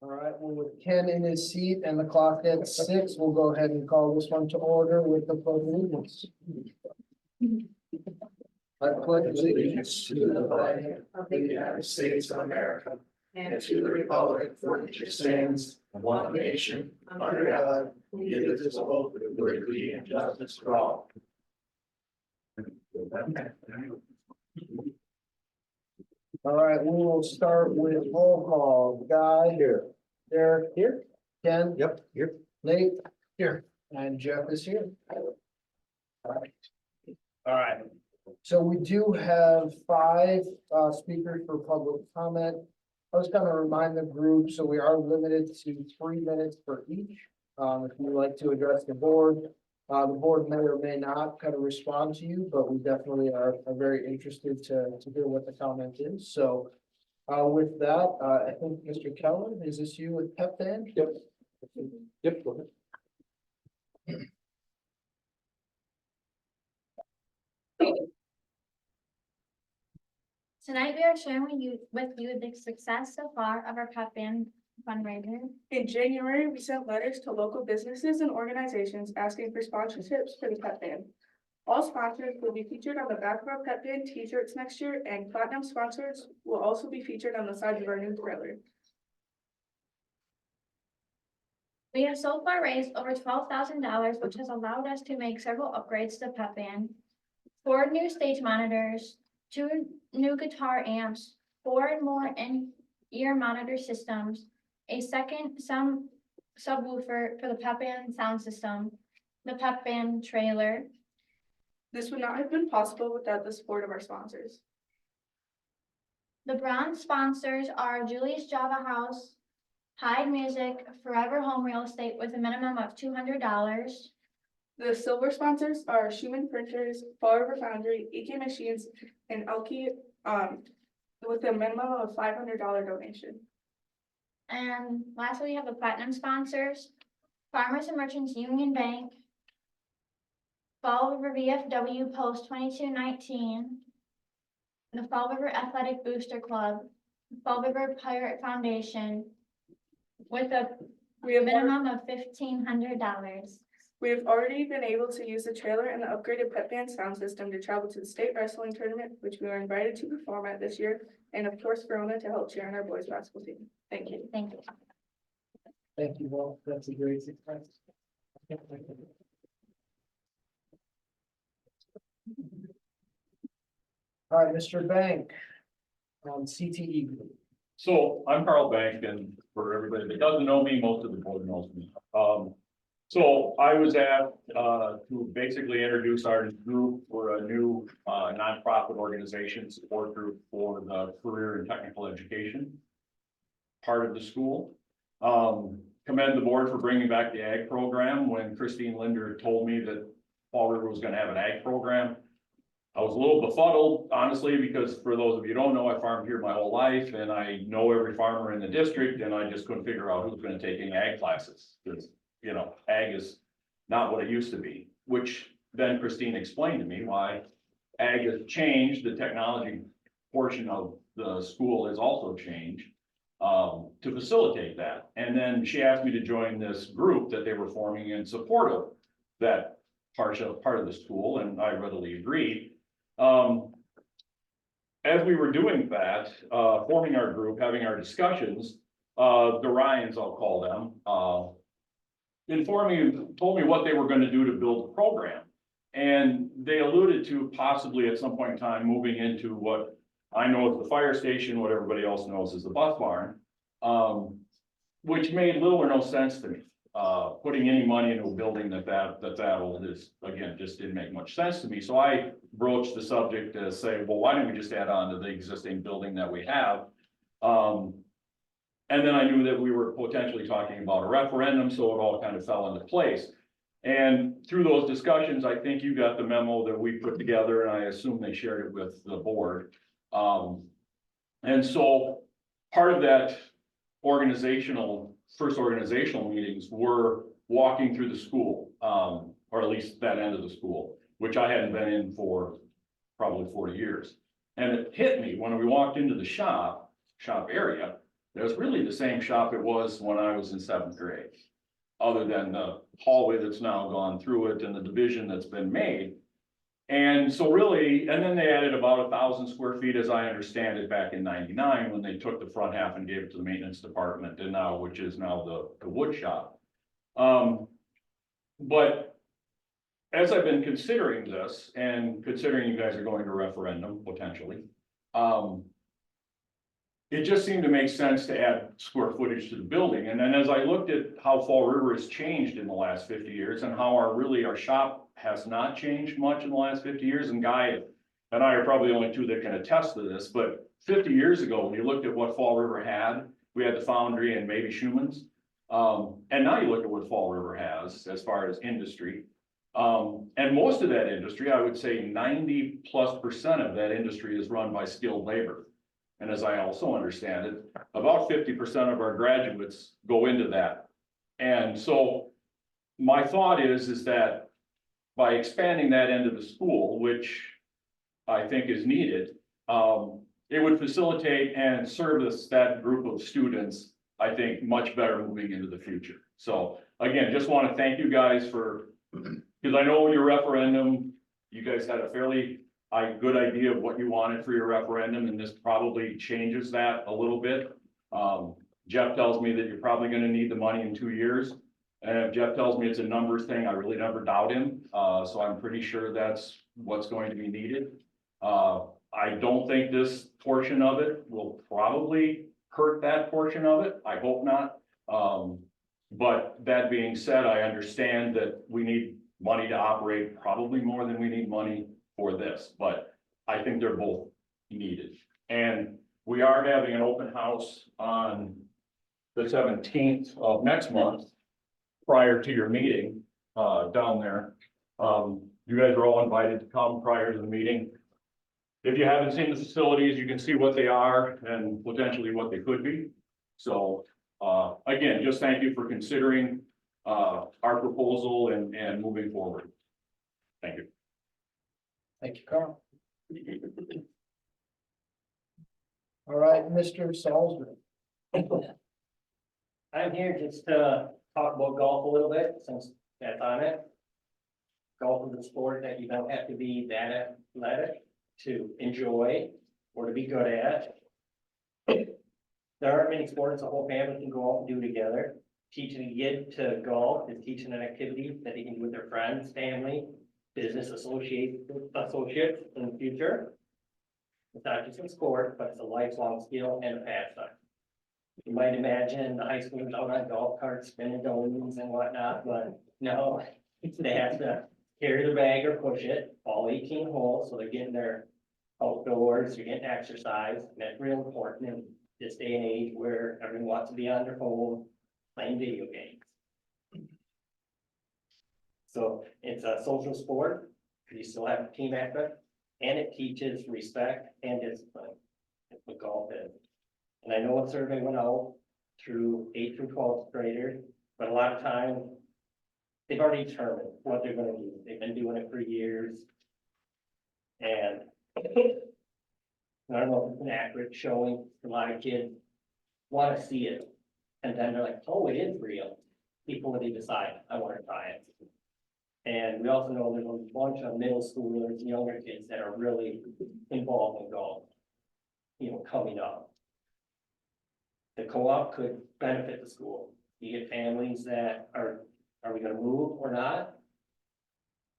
All right, well, with Ken in his seat and the clock at 6, we'll go ahead and call this one to order with the pledge of allegiance. I pledge allegiance to the flag of the United States of America and to the republic for which it stands, one nation, under God, indivisible, with liberty and justice for all. All right, we will start with roll call. Guy. Here. Derek. Here. Ken. Yep, here. Nate. Here. And Jeff is here. All right. So we do have 5 speakers for public comment. I was gonna remind the group, so we are limited to 3 minutes for each. If you'd like to address the board may or may not kind of respond to you, but we definitely are very interested to hear what the comment is. So with that, I think Mr. Keller, is this you with Pep Band? Yep. Yep, go ahead. Tonight, we are sharing with you the success so far of our pep band fundraiser. In January, we sent letters to local businesses and organizations asking for sponsorships for the pep band. All sponsors will be featured on the back of our pep band t-shirts next year, and platinum sponsors will also be featured on the side of our new trailer. We have so far raised over $12,000, which has allowed us to make several upgrades to the pep band. 4 new stage monitors, 2 new guitar amps, 4 more in-ear monitor systems, a second subwoofer for the pep band sound system, the pep band trailer. This would not have been possible without the support of our sponsors. The bronze sponsors are Julie's Java House, Hyde Music, Forever Home Real Estate with a minimum of $200. The silver sponsors are Schumann Printers, Fall River Foundry, EK Machines, and Elke, with a minimum of $500 donation. And lastly, we have the platinum sponsors, Farmers and Merchants Union Bank, Fall River VFW Post 2219, the Fall River Athletic Booster Club, Fall River Pirate Foundation, with a minimum of $1,500. We have already been able to use the trailer and the upgraded pep band sound system to travel to the state wrestling tournament, which we were invited to perform at this year, and of course, Verona to help cheer on our boys basketball team. Thank you. Thank you. Thank you all. That's a great success. All right, Mr. Bank, CTE Group. So I'm Carl Bank, and for everybody that doesn't know me, most of the board knows me. So I was asked to basically introduce our group for a new nonprofit organization support group for the career and technical education part of the school. Commend the board for bringing back the ag program. When Christine Linder told me that Fall River was going to have an ag program, I was a little befuddled, honestly, because for those of you who don't know, I farmed here my whole life and I know every farmer in the district, and I just couldn't figure out who's going to take any ag classes. Because, you know, ag is not what it used to be, which then Christine explained to me why ag has changed. The technology portion of the school has also changed to facilitate that. And then she asked me to join this group that they were forming in support of that part of the school, and I readily agreed. As we were doing that, forming our group, having our discussions, the Ryans, I'll call them, told me what they were going to do to build the program. And they alluded to possibly at some point in time moving into what I know as the fire station, what everybody else knows as the bus barn, which made little or no sense to me. Putting any money into a building that old is, again, just didn't make much sense to me. So I broached the subject to say, well, why don't we just add on to the existing building that we have? And then I knew that we were potentially talking about a referendum, so it all kind of fell into place. And through those discussions, I think you got the memo that we put together, and I assume they shared it with the board. And so part of that first organizational meetings were walking through the school, or at least that end of the school, which I hadn't been in for probably 40 years. And it hit me when we walked into the shop area, It was really the same shop it was when I was in seventh grade. Other than the hallway that's now gone through it and the division that's been made. And so really, and then they added about 1,000 square feet, as I understand it, back in '99, when they took the front half and gave it to the maintenance department, and now, which is now the wood shop. But as I've been considering this, and considering you guys are going to referendum potentially, it just seemed to make sense to add square footage to the building. And then as I looked at how Fall River has changed in the last 50 years and how our shop has not changed much in the last 50 years, and Guy and I are probably the only two that can attest to this, but 50 years ago, when you looked at what Fall River had, we had the foundry and maybe Schumann's. And now you look at what Fall River has as far as industry. And most of that industry, I would say 90+% of that industry is run by skilled labor. And as I also understand it, about 50% of our graduates go into that. And so my thought is that by expanding that into the school, which I think is needed, it would facilitate and service that group of students, I think, much better moving into the future. So again, just want to thank you guys for, because I know your referendum, you guys had a fairly good idea of what you wanted for your referendum, and this probably changes that a little bit. Jeff tells me that you're probably going to need the money in 2 years. And if Jeff tells me it's a numbers thing, I really never doubt him. So I'm pretty sure that's what's going to be needed. I don't think this portion of it will probably hurt that portion of it. I hope not. But that being said, I understand that we need money to operate probably more than we need money for this, but I think they're both needed. And we are having an open house on the 17th of next month, prior to your meeting, down there. You guys are all invited to come prior to the meeting. If you haven't seen the facilities, you can see what they are and potentially what they could be. So, again, just thank you for considering, our proposal and moving forward. Thank you. Thank you, Carl. All right, Mr. Salisbury. I'm here just to talk about golf a little bit, since that's on it. Golf is a sport that you don't have to be that athletic to enjoy or to be good at. There aren't many sports a whole family can go out and do together. Teaching a kid to golf is teaching an activity that they can do with their friends, family, business associates in the future. It's not just a sport, but it's a lifelong skill and a pastime. You might imagine the high schoolers out on golf carts spinning donuts and whatnot, but no, they have to carry their bag or push it all 18 holes, so they're getting their outdoors, they're getting exercise, and that's real important in this day and age where everyone wants to be on their phone playing video games. So it's a social sport, because you still have a team aspect, and it teaches respect and discipline. That's what golf is. And I know a survey went out through 8th through 12th graders, but a lot of times they've already determined what they're gonna do. They've been doing it for years. And I don't know if it's an accurate showing. A lot of kids want to see it. And then they're like, oh, it is real. Before they decide, I want to try it. And we also know there's a bunch of middle schoolers, younger kids that are really involved in golf, coming up. The co-op could benefit the school. You get families that are we gonna move or not?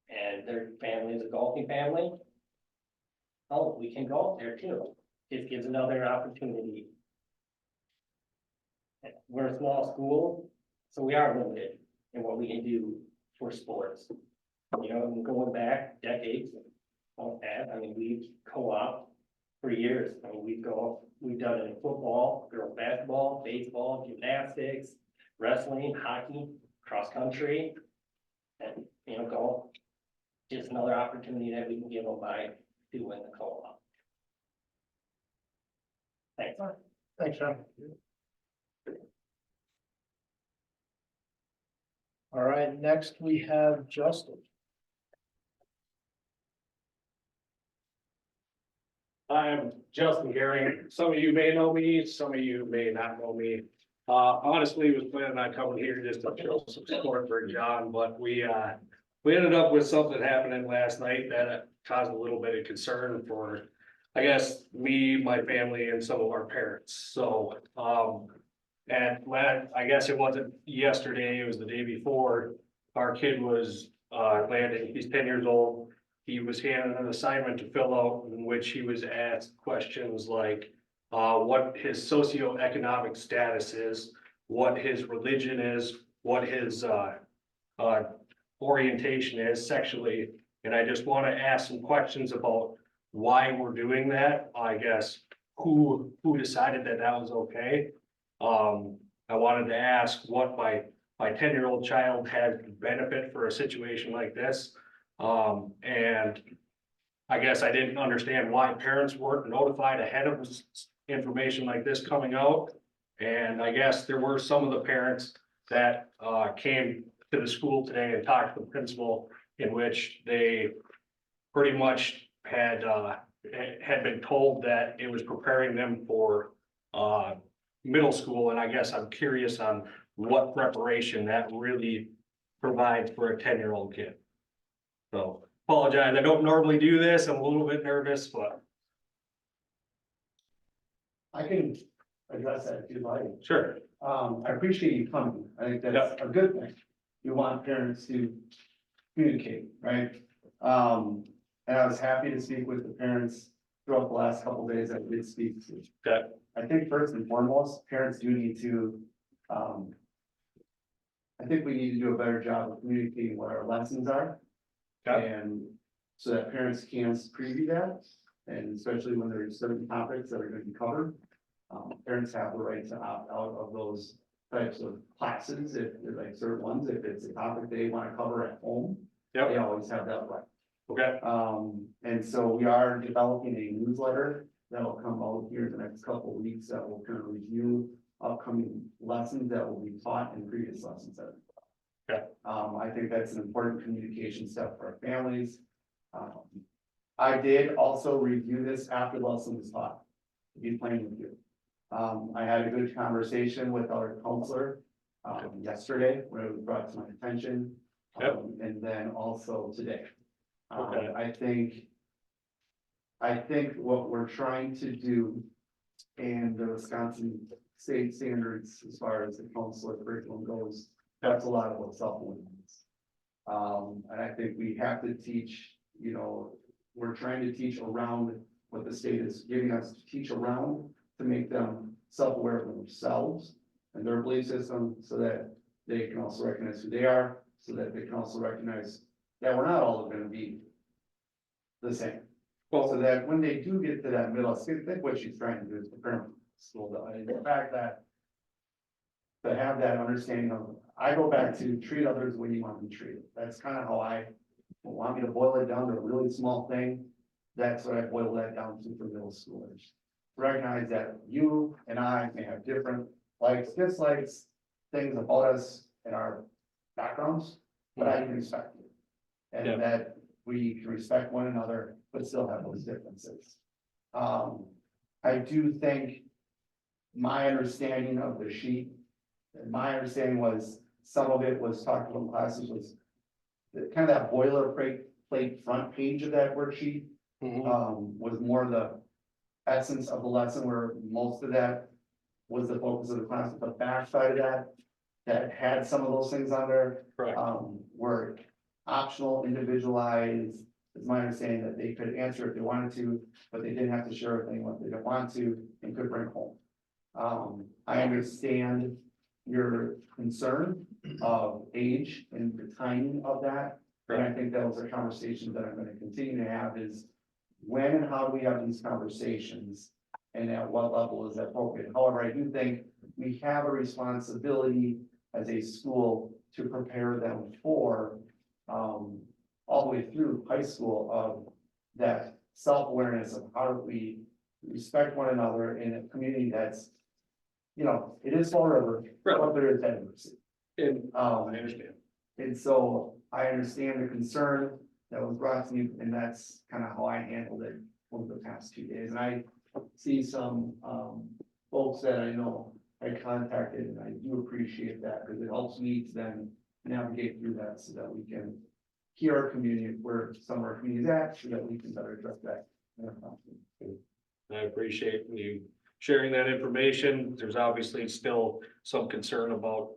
And their family is a golfing family. Oh, we can golf there too. It gives another opportunity. We're a small school, so we are limited in what we can do for sports. Going back decades, we've co-op for years. We've done it in football, girls basketball, baseball, gymnastics, wrestling, hockey, cross country, and, golf. Just another opportunity that we can give them by doing the co-op. Thanks. Thanks, Sean. All right, next we have Justin. I'm Justin Gehring. Some of you may know me, some of you may not know me. Honestly, was planning on coming here just to show some support for John, but we ended up with something happening last night that caused a little bit of concern for, I guess, me, my family, and some of our parents. So, I guess it wasn't yesterday, it was the day before. Our kid was, landing, he's 10 years old. He was handed an assignment to fill out in which he was asked questions like, what his socioeconomic status is, what his religion is, what his, orientation is sexually. And I just want to ask some questions about why we're doing that. I guess, who decided that that was okay? I wanted to ask what my 10-year-old child had to benefit for a situation like this. And I guess I didn't understand why parents weren't notified ahead of information like this coming out. And I guess there were some of the parents that came to the school today and talked to the principal, in which they pretty much had been told that it was preparing them for middle school. And I guess I'm curious on what preparation that really provides for a 10-year-old kid. So apologize, I don't normally do this, I'm a little bit nervous, but I can address that if you'd like. sure. I appreciate you coming. I think that's a good thing. You want parents to communicate, right? And I was happy to speak with the parents throughout the last couple of days that we did speak to. Okay. I think first and foremost, parents do need to, I think we need to do a better job of communicating what our lessons are. Okay. And so that parents can preview that, and especially when there's certain topics that are going to be covered. Parents have the right to opt out of those types of classes, if like certain ones, if it's a topic they want to cover at home. Yep. They always have that right. Okay. And so we are developing a newsletter that will come out here in the next couple of weeks that will kind of review upcoming lessons that will be taught in previous lessons. Okay. I think that's an important communication step for our families. I did also review this after the lesson was taught, to be plain with you. I had a good conversation with our counselor, yesterday, where it was brought to my attention. Yep. And then also today. Okay. I think what we're trying to do, and the Wisconsin state standards, as far as the counselor curriculum goes, that's a lot of what self-awareness is. And I think we have to teach, you know, we're trying to teach around what the state is giving us to teach around, to make them self-aware of themselves and their belief system, so that they can also recognize who they are, so that they can also recognize that we're not all gonna be the same. Well, so that when they do get to that middle, I think what she's trying to do is prepare them for school, though, and the fact that to have that understanding of, I go back to treat others the way you want to be treated. That's kind of how I want me to boil it down to a really small thing. That's what I boil that down to for middle schoolers. Recognize that you and I may have different likes, dislikes, things about us and our backgrounds, but I can respect you. And Yeah. that we can respect one another, but still have those differences. I do think my understanding of the sheet, and my understanding was, some of it was talked about in classes, was kind of that boilerplate front page of that worksheet, was more the essence of the lesson, where most of that was the focus of the class. But the back side of that had some of those things on there, Correct. were optional, individualized. It's my understanding that they could answer if they wanted to, but they didn't have to share everything what they didn't want to, and could bring home. I understand your concern of age and the timing of that. And I think that was a conversation that I'm gonna continue to have, is when and how do we have these conversations? And at what level is that appropriate? However, I do think we have a responsibility as a school to prepare them for, all the way through high school, of that self-awareness of how do we respect one another in a community that's, you know, it is Fall River, but there is diversity. And I Um, understand. and so I understand the concern that was brought to me, and that's kind of how I handled it. over the past 2 days. And I see some, folks that I know I contacted, and I do appreciate that, because it helps me to then navigate through that so that we can hear our community, where some of our communities at, so that we can better address that. I appreciate you sharing that information. There's obviously still some concern about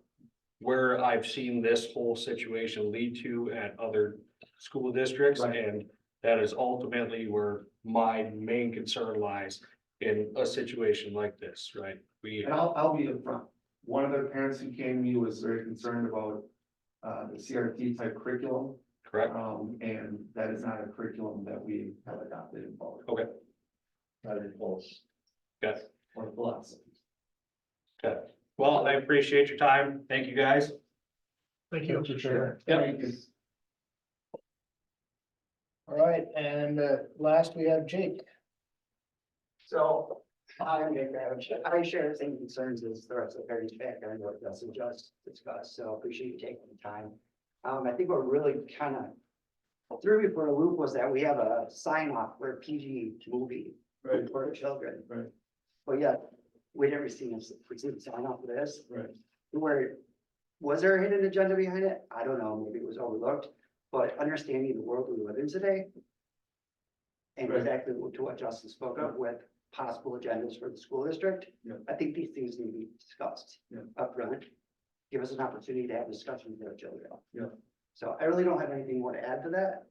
where I've seen this whole situation lead to at other school districts, Right. and that is ultimately where my main concern lies in a situation like this, right? We, And I'll be upfront. One of the parents who came to me was very concerned about the CRT type curriculum. correct? And that is not a curriculum that we have adopted in public. Okay. Not in close. Okay. Or philosophy. Okay. Well, I appreciate your time. Thank you, guys. Thank you. Sure. Yep. Thank you. All right, and last we have Jake. So, I share the same concerns as the rest of the parents back, I know it doesn't just discuss, so appreciate you taking the time. I think what really kind of threw me for a loop was that we have a sign off for a PG movie Right. for children. Right. But yet, we never seen a sign off for this, Right. where, was there a hidden agenda behind it? I don't know, maybe it was overlooked, but understanding the world we live in today. And Right. exactly to what Justin spoke of with possible agendas for the school district. Yeah. I think these things need to be discussed Yeah. upfront. Give us an opportunity to have discussions with our children. Yeah. So I really don't have anything more to add to that.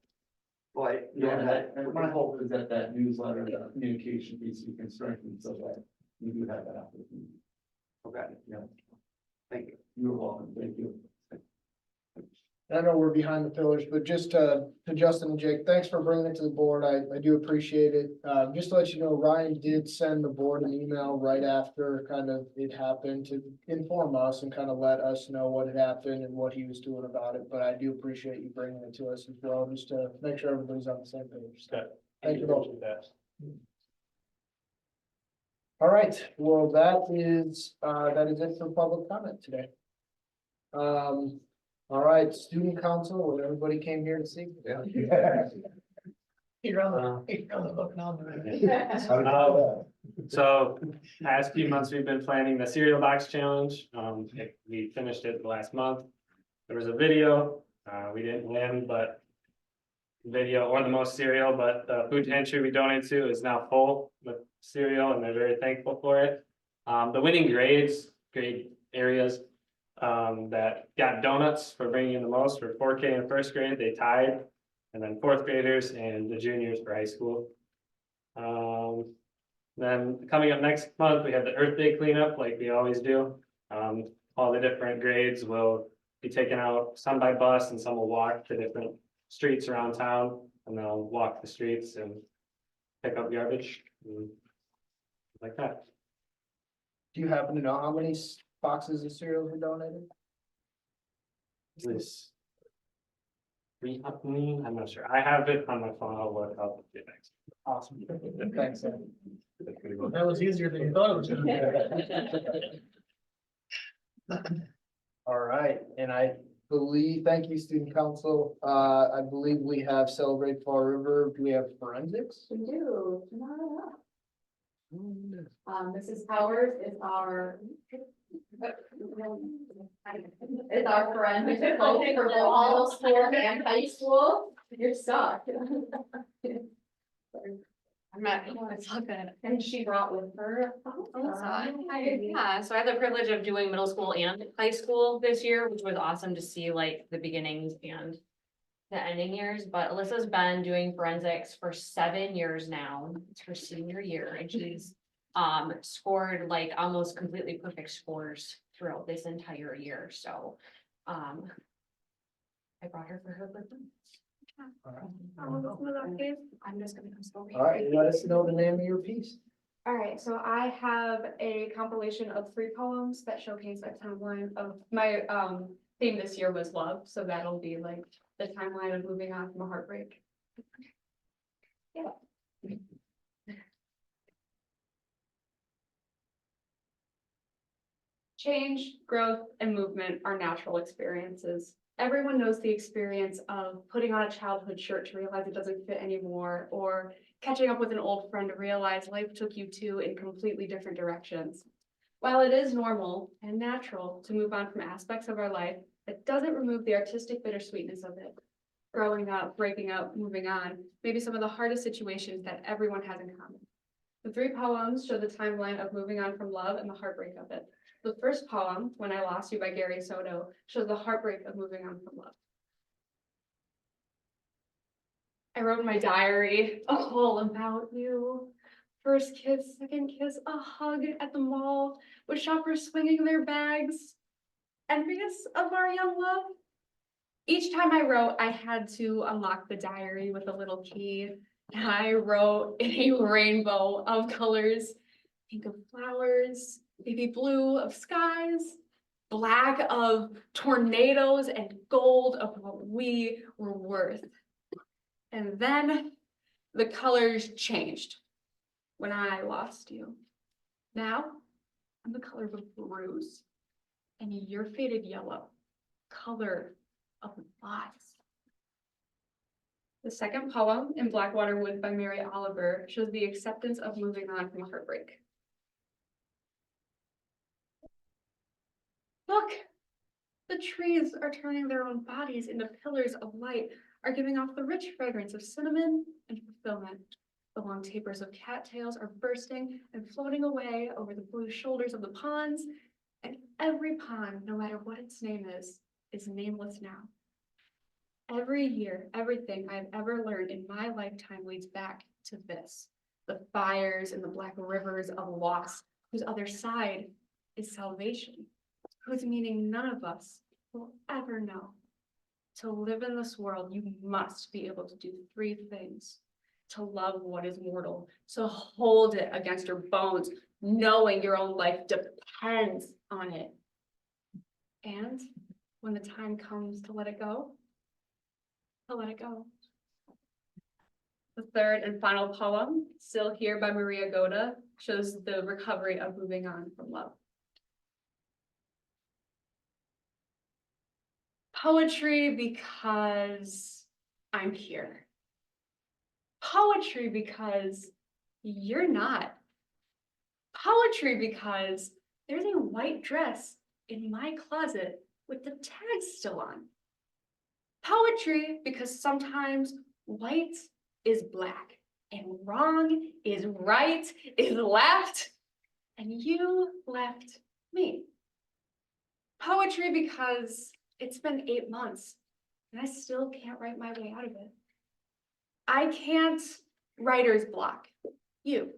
But. Yeah, and my hope is that that newsletter, the communication piece, we can strengthen so that we do have that opportunity. Okay, Yeah, thank you. you're welcome. Thank you. I know we're behind the pillars, but just to Justin and Jake, thanks for bringing it to the board. I do appreciate it. Just to let you know, Ryan did send the board an email right after kind of it happened to inform us and kind of let us know what had happened and what he was doing about it. But I do appreciate you bringing it to us as well, just to make sure everybody's on the same page. So, thank you both. All right, well, that is it for public comment today. All right, student council, what everybody came here to see. Yeah. You're on the hook now. So past few months, we've been planning the cereal box challenge. We finished it last month. There was a video, we didn't win, but video or the most cereal, but the food pantry we donated to is now full with cereal and they're very thankful for it. The winning grade areas that got donuts for bringing in the most for 4K in first grade, they tied. And then fourth graders and the juniors for high school. Then coming up next month, we have the Earth Day cleanup like we always do. All the different grades will be taken out, some by bus and some will walk to different streets around town. And they'll walk the streets and pick up garbage. and Like that. Do you happen to know how many boxes of cereal were donated? This. I'm not sure. I have it on my phone. I'll look up. Awesome. Thanks. Ed. That was easier than you thought it was gonna be. All right, and I believe, thank you, student council. I believe we have Celebrate Fall River. Do we have forensics? We do. Mrs. Howard is our. Is our forensic consultant for both middle school and high school. You're stuck. I'm not, it's all good. And she brought with her. Yeah, so I had the privilege of doing middle school and high school this year, which was awesome to see like the beginnings and the ending years, but Alyssa's been doing forensics for 7 years now. It's her senior year and she's scored like almost completely perfect scores throughout this entire year, so I brought her for her birthday. I'm just gonna come slowly. All right, let us know the name of your piece. All right, so I have a compilation of 3 poems that showcase a timeline of my theme this year was love, so that'll be like the timeline of moving on from a heartbreak. Yeah. Change, growth, and movement are natural experiences. Everyone knows the experience of putting on a childhood shirt to realize it doesn't fit anymore, or catching up with an old friend to realize life took you two in completely different directions. While it is normal and natural to move on from aspects of our life, it doesn't remove the artistic bittersweetness of it. Growing up, breaking up, moving on, maybe some of the hardest situations that everyone has in common. The 3 poems show the timeline of moving on from love and the heartbreak of it. The first poem, When I Lost You by Gary Soto, shows the heartbreak of moving on from love. I wrote in my diary all about you. First kiss, second kiss, a hug at the mall with shoppers swinging their bags, envious of our young love. Each time I wrote, I had to unlock the diary with a little key. And I wrote in a rainbow of colors, pink of flowers, baby blue of skies, black of tornadoes, and gold of what we were worth. And then the colors changed when I lost you. Now I'm the color of a bruise, and you're faded yellow, color of lies. The second poem, In Blackwater Woods by Mary Oliver, shows the acceptance of moving on from heartbreak. Look, the trees are turning their own bodies into pillars of light, are giving off the rich fragrance of cinnamon and fulfillment. The long tapers of cattails are bursting and floating away over the blue shoulders of the ponds, and every pond, no matter what its name is nameless now. Every year, everything I've ever learned in my lifetime leads back to this. The fires and the black rivers of loss, whose other side is salvation, whose meaning none of us will ever know. To live in this world, you must be able to do 3 things. To love what is mortal, to hold it against your bones, knowing your own life depends on it. And when the time comes to let it go, to let it go. The third and final poem, Still Here by Maria Goda, shows the recovery of moving on from love. Poetry because I'm here. Poetry because you're not. Poetry because there's a white dress in my closet with the tags still on. Poetry because sometimes white is black and wrong is right, is left, and you left me. Poetry because it's been 8 months and I still can't write my way out of it. I can't writer's block you.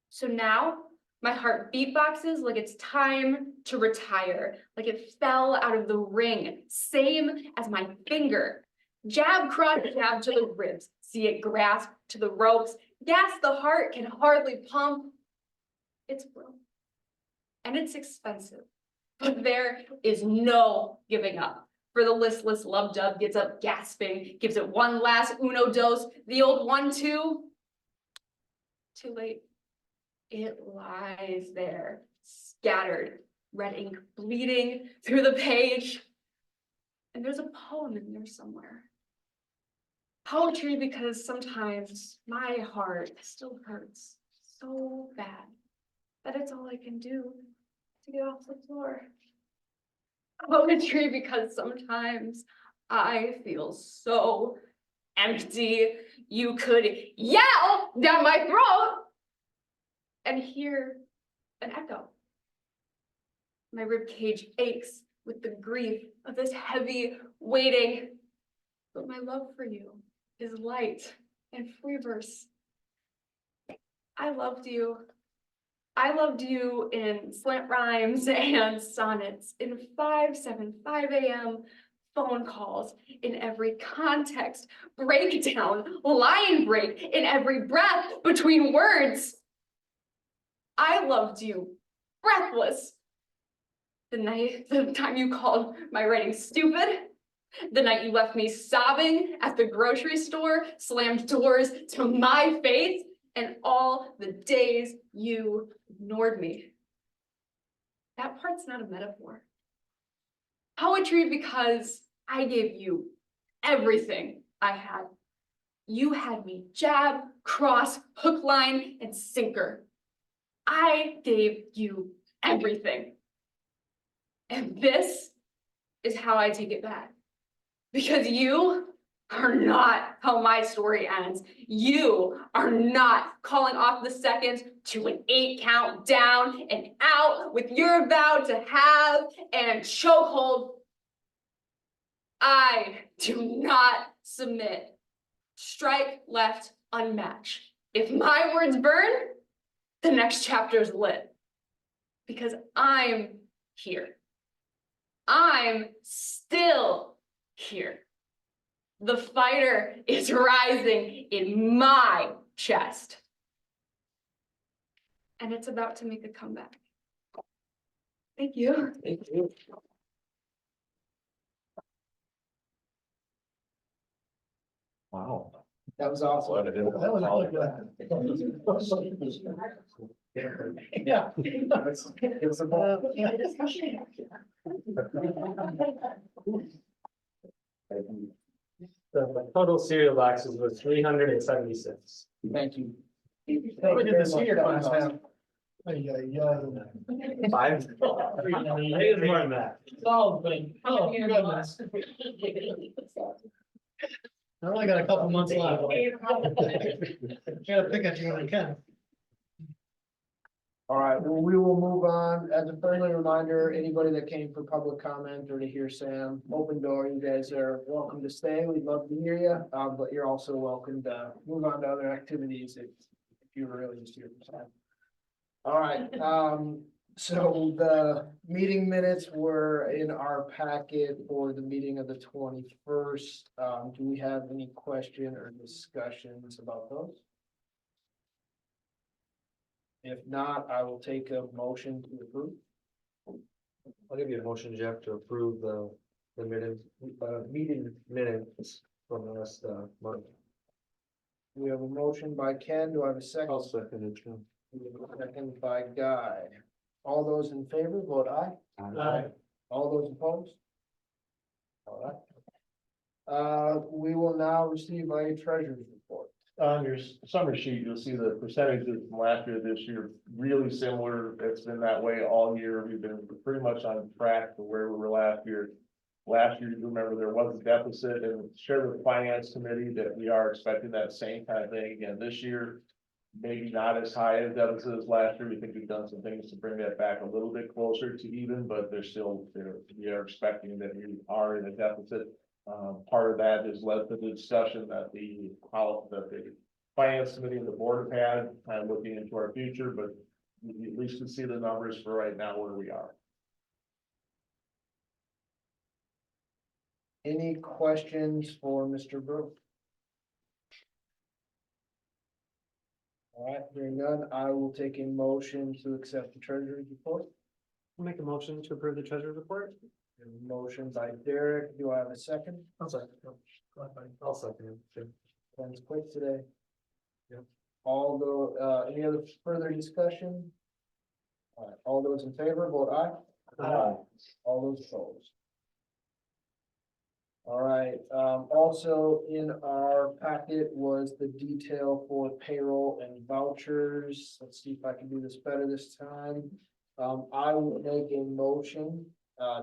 So now my heart beatboxes like it's time to retire, like it fell out of the ring, same as my finger. Jab, crotch, jab to the ribs, see it grasp to the ropes, gas the heart can hardly pump. It's broke, and it's expensive, but there is no giving up. For the listless love dove gets up gasping, gives it one last uno dose, the old 1-2. Too late. It lies there, scattered, red ink bleeding through the page. And there's a poem in there somewhere. Poetry because sometimes my heart still hurts so bad that it's all I can do to get off the floor. Poetry because sometimes I feel so empty you could yell down my throat and hear an echo. My ribcage aches with the grief of this heavy waiting, but my love for you is light and free verse. I loved you. I loved you in slant rhymes and sonnets, in 5:75 a.m. phone calls, in every context, breakdown, line break, in every breath between words. I loved you, breathless. The time you called my writing stupid, the night you left me sobbing at the grocery store, slammed doors to my face, and all the days you ignored me. That part's not a metaphor. Poetry because I gave you everything I had. You had me jab, cross, hook, line, and sinker. I gave you everything. And this is how I take it back. Because you are not how my story ends. You are not calling off the seconds to an 8 count down and out with your vow to have and chokehold. I do not submit. Strike left unmatched. If my words burn, the next chapter is lit. Because I'm here. I'm still here. The fighter is rising in my chest. And it's about to make a comeback. Thank you. Thank you. Wow. That was awesome. Glad I didn't- That was really good. Yeah. It's a ball. The total cereal boxes was 376. Thank you. We did the senior class now. Ay, ay, ay. Five. It is more than that. Oh, goodness. I only got a couple months left. Gotta pick at you when I can. All right, well, we will move on. As a friendly reminder, anybody that came for public comment or to hear Sam, open door, you guys are welcome to stay. We'd love to hear you, but you're also welcome to move on to other activities if you were really just here for Sam. All right, so the meeting minutes were in our packet for the meeting of the 21st. Do we have any question or discussions about those? If not, I will take a motion to approve. I'll give you a motion, Jeff, to approve the meeting minutes from last month. We have a motion by Ken. Do I have a second? I'll second it, Jim. Second by Guy. All those in favor, vote aye. Aye. All those opposed? All right. We will now receive a treasurer's report. On your summary sheet, you'll see the percentages from last year, this year, really similar. It's been that way all year. We've been pretty much on track to where we were last year. Last year, you remember there was a deficit and shared with the finance committee that we are expecting that same kind of thing again this year. Maybe not as high a deficit as last year. We think we've done some things to bring that back a little bit closer to even, but there's still, we are expecting that we are in a deficit. Part of that has led to the discussion that the finance committee and the board have had, kind of looking into our future, but we at least can see the numbers for right now where we are. Any questions for Mr. Brook? All right, hearing none, I will take a motion to accept the treasurer's report. I'll make a motion to approve the treasurer's report. A motion by Derek. Do I have a second? I'll second. I'll second it, Jim. Ben's quick today. Yep. Any other further discussion? All right, all those in favor, vote aye. Aye. All those opposed. All right, also in our packet was the detail for payroll and vouchers. Let's see if I can do this better this time. I will make a motion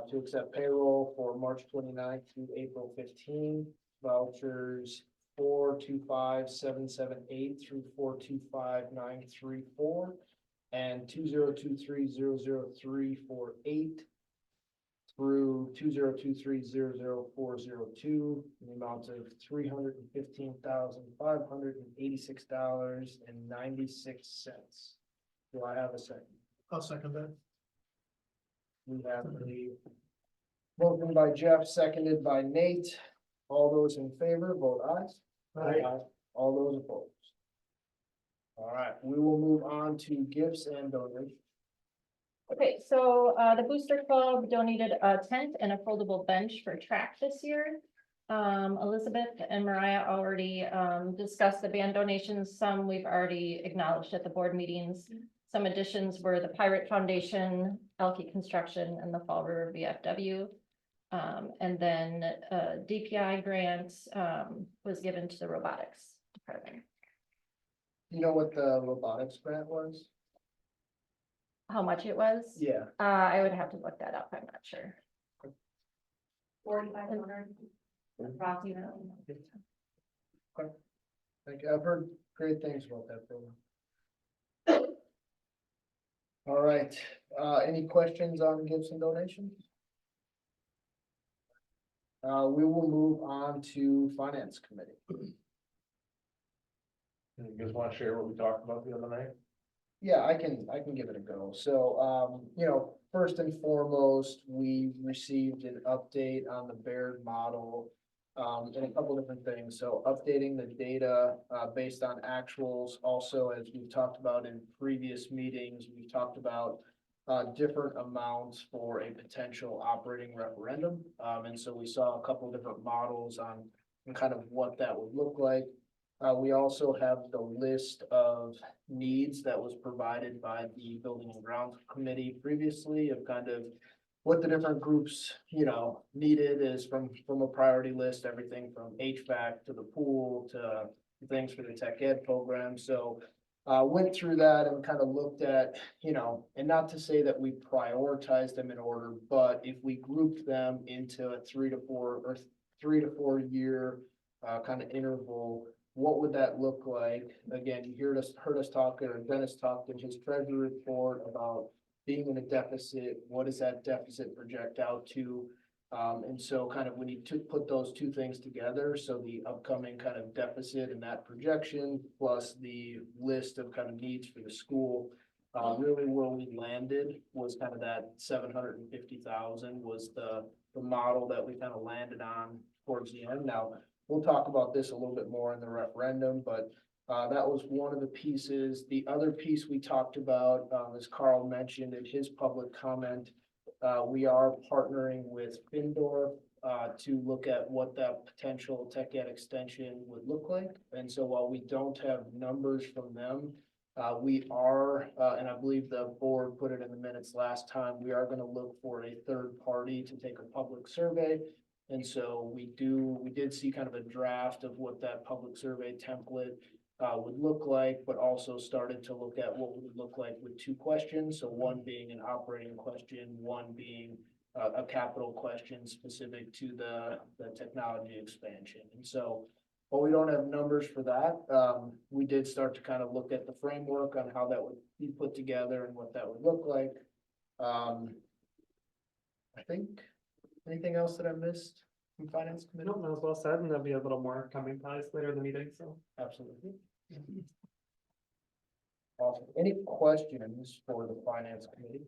to accept payroll for March 29th through April 15, vouchers 425,778 through 425,934 and 2023,00348 through 2023,00402, in the amount of $315,586.96. Do I have a second? I'll second that. We have the motion by Jeff, seconded by Nate. All those in favor, vote aye. Aye. All those opposed. All right, we will move on to gifts and donations. Okay, so the Booster Club donated a tent and a foldable bench for track this year. Elizabeth and Mariah already discussed the band donations. Some we've already acknowledged at the board meetings. Some additions were the Pirate Foundation, Elke Construction, and the Fall River VFW. And then DPI grant was given to the robotics part of there. You know what the robotics grant was? How much it was? Yeah. I would have to look that up, I'm not sure. 4,500. Approximately. Thank you. I've heard great things about that program. All right, any questions on gifts and donations? We will move on to finance committee. You guys want to share what we talked about the other night? Yeah, I can give it a go. So, you know, first and foremost, we received an update on the Baird model. And a couple different things. So updating the data, based on actuals. Also, as we've talked about in previous meetings, we've talked about different amounts for a potential operating referendum. And so we saw a couple different models on kind of what that would look like. We also have the list of needs that was provided by the Building and Grounds Committee previously of kind of what the different groups, you know, needed is from a priority list, everything from HVAC to the pool to things for the tech ed program. So went through that and kind of looked at, you know, and not to say that we prioritized them in order, but if we grouped them into a 3 to 4 year kind of interval, what would that look like? Again, you heard us talk, or Dennis talked in his treasury report about being in a deficit. What does that deficit project out to? And so kind of when you put those two things together, so the upcoming kind of deficit and that projection, plus the list of kind of needs for the school, really where we landed was kind of that 750,000 was the model that we kind of landed on towards the end. Now, we'll talk about this a little bit more in the referendum, but that was one of the pieces. The other piece we talked about, as Carl mentioned in his public comment, we are partnering with Findor to look at what that potential tech ed extension would look like. And so while we don't have numbers from them, we are, and I believe the board put it in the minutes last time, we are going to look for a third party to take a public survey. And so we did see kind of a draft of what that public survey template would look like, but also started to look at what would it look like with two questions. So one being an operating question, one being a capital question specific to the technology expansion. And so while we don't have numbers for that, we did start to kind of look at the framework on how that would be put together and what that would look like. I think, anything else that I missed from finance committee? No, that was well said, and there'll be a little more coming probably later in the meeting, so. Absolutely. Awesome. Any questions for the finance committee?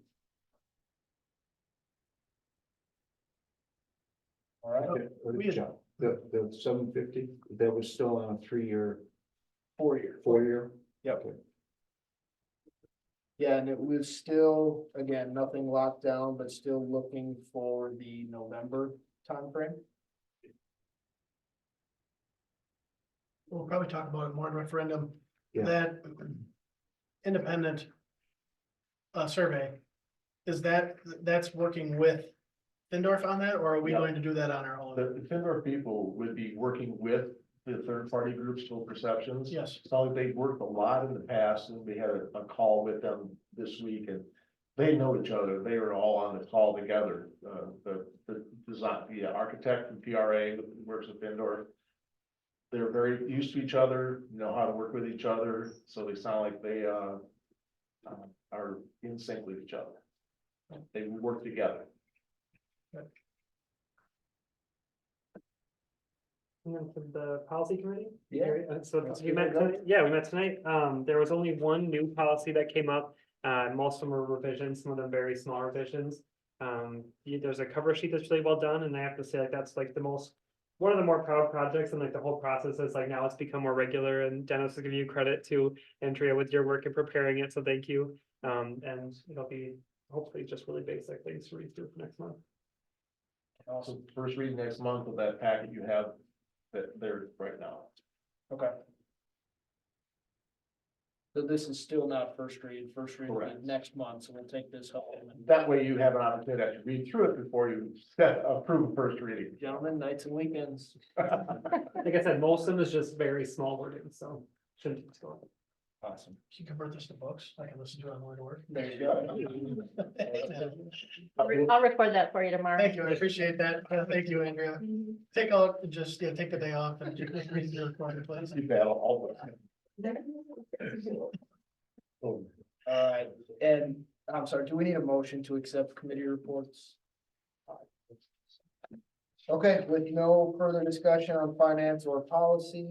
All right, The 750, that was still on a 3-year, 4 year. 4-year? Yep. Yeah, and it was still, again, nothing locked down, but still looking for the November timeframe. We'll probably talk about it more in referendum, Yeah. that independent survey, that's working with Findorf on that, or are we Yeah. going to do that on our own? The Findor people would be working with the third-party groups, Full Perceptions. Yes. So they've worked a lot in the past, and we had a call with them this week, and they know each other. They were all on the call together. The design, the architect from PRA who works with Findor. They're very used to each other, know how to work with each other, so they sound like they are in sync with each other. They work together. And then for the policy committee? Yeah. So Let's we give it met, a go. we met tonight. There was only one new policy that came up. Most of them were revisions, some of them very small revisions. There's a cover sheet that's really well done, and I have to say, like, that's like one of the more proud projects, and like the whole process is like now it's become more regular, and Dennis will give you credit to Andrea with your work in preparing it, so thank you. And it'll be hopefully just really basic things to read through for next month. Also, first read next month of that packet you have that there right now. Okay. So this is still not first read will be Correct. next month, so we'll take this home. And That way you have an opportunity to read through it before you approve first reading. gentlemen, nights and weekends. Like I said, most of it is just very small wording, so shouldn't take too long. Awesome. You can convert this to books, I can listen to it on the way to work. There you go. I'll record that for you tomorrow. Thank you, I appreciate that. Thank you, Andrea. Take out, just, take the day off and just read the recording, please. You battle all All right, and I'm sorry, do we need a motion to accept committee reports? Okay, with no further discussion on finance or policy,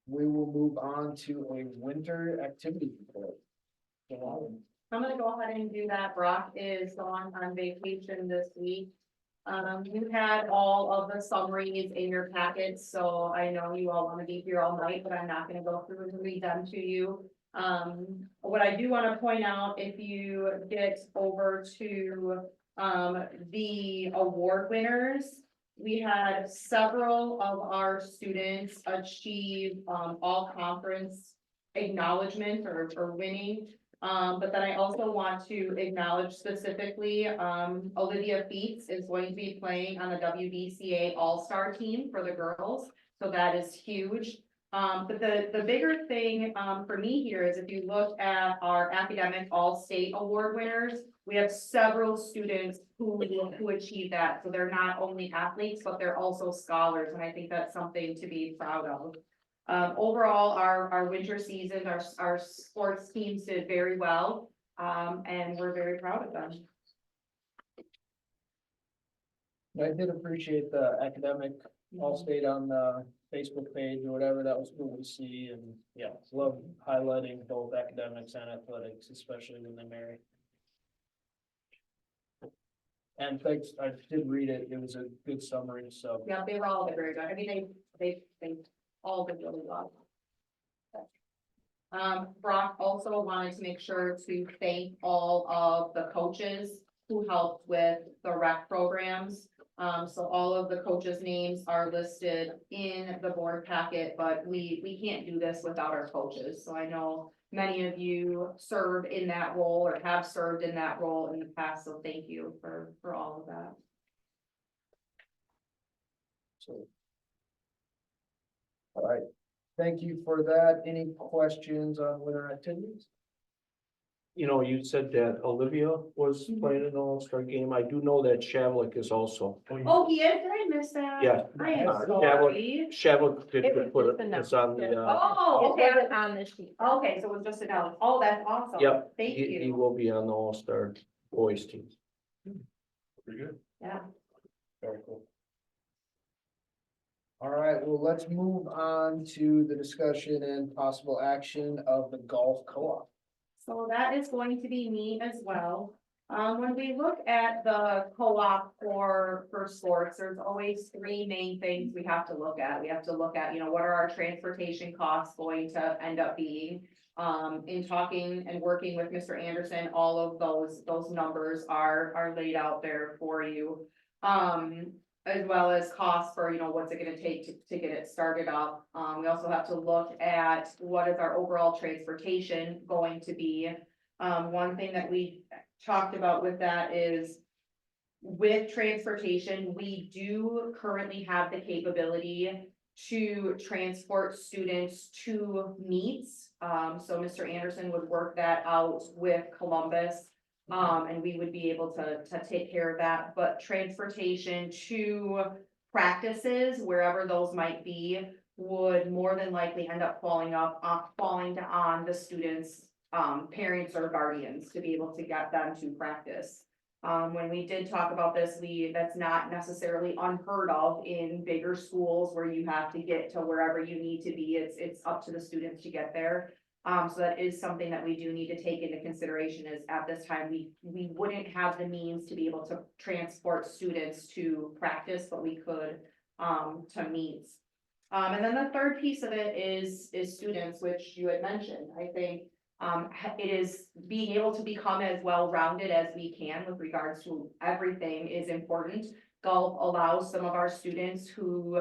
we will move on to a winter activity report. I'm gonna go ahead and do that. Brock is going on vacation this week. You had all of the summaries in your packets, so I know you all wanna be here all night, but I'm not gonna go through and read them to you. What I do wanna point out, if you get over to, the award winners, we had several of our students achieve, all conference acknowledgement or winning. But then I also want to acknowledge specifically, Olivia Feets is going to be playing on the WBCA All-Star team for the girls, so that is huge. But the bigger thing, for me here is if you look at our academic all-state award winners, we have several students who achieve that, so they're not only athletes, but they're also scholars, and I think that's something to be proud of. Overall, our winter season, our sports teams did very well, and we're very proud of them. I did appreciate the academic all-state on the Facebook page or whatever, that was cool to see, and yeah, love highlighting both academics and athletics, especially when they marry. And thanks, I did read it, it was a good summary, so. Yeah, they were all very good. I mean, they all did really well. Brock also wanted to make sure to thank all of the coaches who helped with the rec programs. So all of the coaches' names are listed in the board packet, but we can't do this without our coaches. So I know many of you serve in that role or have served in that role in the past, so thank you for all of that. So. All right, thank you for that. Any questions on winter activities? You know, you said that Olivia was playing an all-star game. I do know that Shavlik is also. Oh, he is, did I miss that? Yeah. I am Shavlik sorry. Shavlik did It was put just it, a it's on the, Oh, It okay, wasn't on this sheet. okay, so it was just a note. Oh, that's awesome. yep, Thank he you. will be on the all-star boys team. Pretty good. Yeah. Very cool. All right, well, let's move on to the discussion and possible action of the golf co-op. So that is going to be me as well. When we look at the co-op for sports, there's always three main things we have to look at. We have to look at, what are our transportation costs going to end up being? In talking and working with Mr. Anderson, all of those numbers are laid out there for you. As well as costs for, what's it gonna take to get it started up. We also have to look at what is our overall transportation going to be. One thing that we talked about with that is with transportation, we do currently have the capability to transport students to meets. So Mr. Anderson would work that out with Columbus. And we would be able to take care of that, but transportation to practices, wherever those might be, would more than likely end up falling on the students' parents or guardians to be able to get them to practice. When we did talk about this, that's not necessarily unheard of in bigger schools where you have to get to wherever you need to be. It's up to the students to get there. So that is something that we do need to take into consideration is at this time, we wouldn't have the means to be able to transport students to practice, but we could to meets. And then the third piece of it is students, which you had mentioned. I think it is being able to become as well-rounded as we can with regards to everything is important. Golf allows some of our students who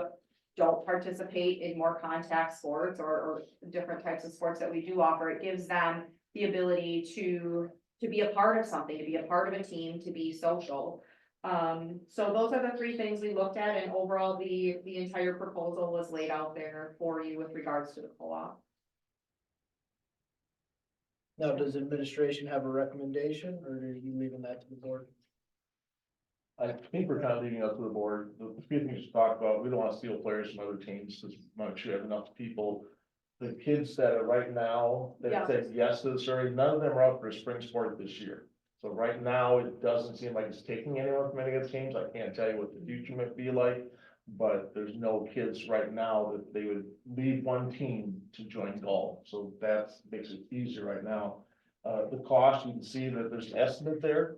don't participate in more contact sports or different types of sports that we do offer, it gives them the ability to be a part of something, to be a part of a team, to be social. So those are the three things we looked at, and overall, the entire proposal was laid out there for you with regards to the co-op. Now, does administration have a recommendation, or are you leaving that to the board? I think we're kind of leaving it up to the board. The few things to talk about, we don't want to steal players from other teams, just make sure you have enough people. The kids that are right now, Yeah. that said yes to the survey, none of them are up for spring sport this year. So right now, it doesn't seem like it's taking anyone from any of the teams. I can't tell you what the future might be like. But there's no kids right now that they would leave one team to join golf. So that makes it easier right now. The cost, you can see that there's an estimate there.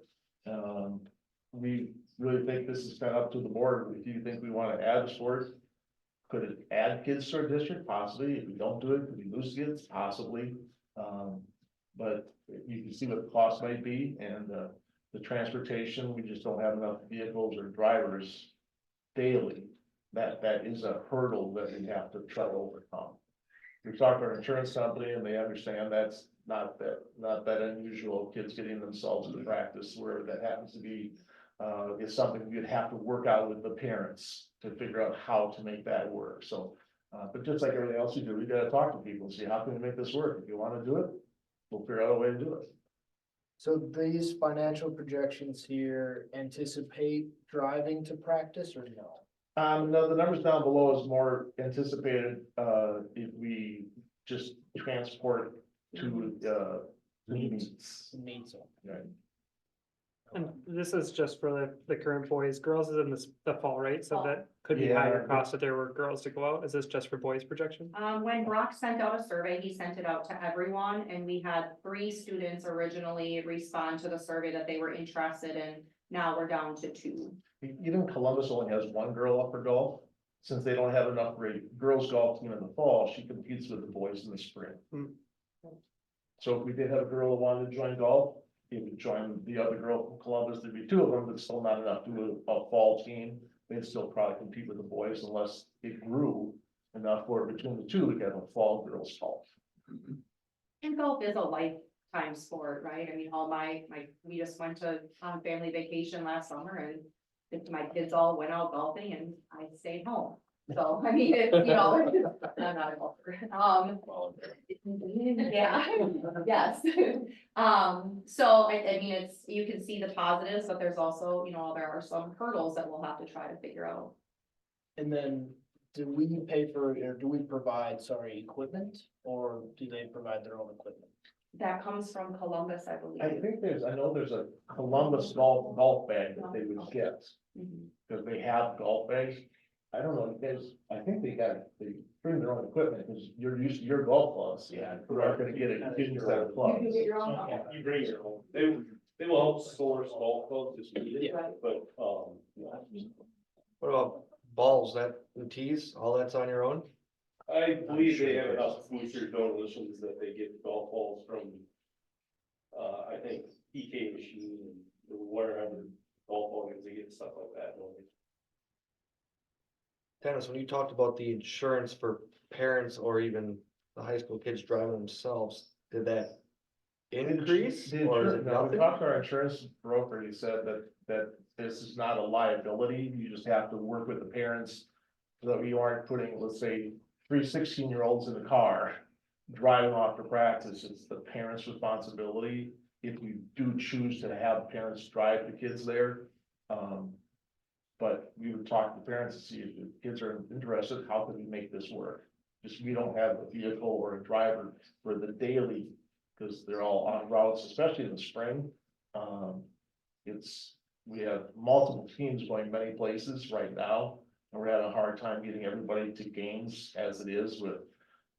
We really think this is kind of up to the board. If you think we want to add the sport, could it add kids to our district? Possibly. If we don't do it, could we lose kids? Possibly. But you can see what the cost might be, and the transportation, we just don't have enough vehicles or drivers daily. That is a hurdle that we have to try to overcome. We talked to our insurance company and they understand that's not that unusual, kids getting themselves into practice where that happens to be. Is something you'd have to work out with the parents to figure out how to make that work, so. But just like everything else you do, we gotta talk to people and see how can we make this work. If you wanna do it, we'll figure out a way to do it. So these financial projections here anticipate driving to practice or no? No, the numbers down below is more anticipated, if we just transport to, meets. Needs. Right. And this is just for the current boys, girls is in the fall, right? So that could be Yeah. higher cost if there were girls to go out. Is this just for boys projection? When Brock sent out a survey, he sent it out to everyone, and we had 3 students originally respond to the survey that they were interested in. Now we're down to 2. Even Columbus only has one girl up for golf, since they don't have enough girls golf team in the fall, she competes with the boys in the spring. So if we did have a girl who wanted to join golf, he would join the other girl from Columbus, there'd be 2 of them, but still not enough to do a fall team. They'd still probably compete with the boys unless it grew enough for between the 2 to have a fall girls golf. And golf is a lifetime sport, right? I mean, we just went on family vacation last summer, and my kids all went out golfing and I stayed home. So, I mean, it's, you know, I'm not a golfer. Yeah, yes. So I mean, you can see the positives, but there's also, you know, there are some hurdles that we'll have to try to figure out. And then do we pay for, or do we provide, equipment, or do they provide their own equipment? That comes from Columbus, I believe. I know there's a Columbus golf bag that they would get, Mhm. because they have golf bags. I don't know, I think they bring their own equipment, because you're used to your golf clubs. Yeah. You aren't gonna get a kitchen set of clubs. You can get your own. Yeah. You bring your own, they will outsource golf clubs if needed, but, What about balls, the tees, all that's on your own? I believe they have enough booster donations that they get golf balls from, I think PK Machine and wherever golf balls, they get stuff like that. Dennis, when you talked about the insurance for parents or even the high school kids driving themselves, did that increase or is it We nothing? talked to our insurance broker, he said that this is not a liability, you just have to work with the parents. So that you aren't putting, let's say, 3 16-year-olds in the car, driving off to practice, it's the parents' responsibility. If you do choose to have parents drive the kids there. But we would talk to the parents to see if the kids are interested, how can we make this work? Just, we don't have a vehicle or a driver for the daily, because they're all on routes, especially in the spring. We have multiple teams going many places right now, and we're having a hard time getting everybody to games as it is with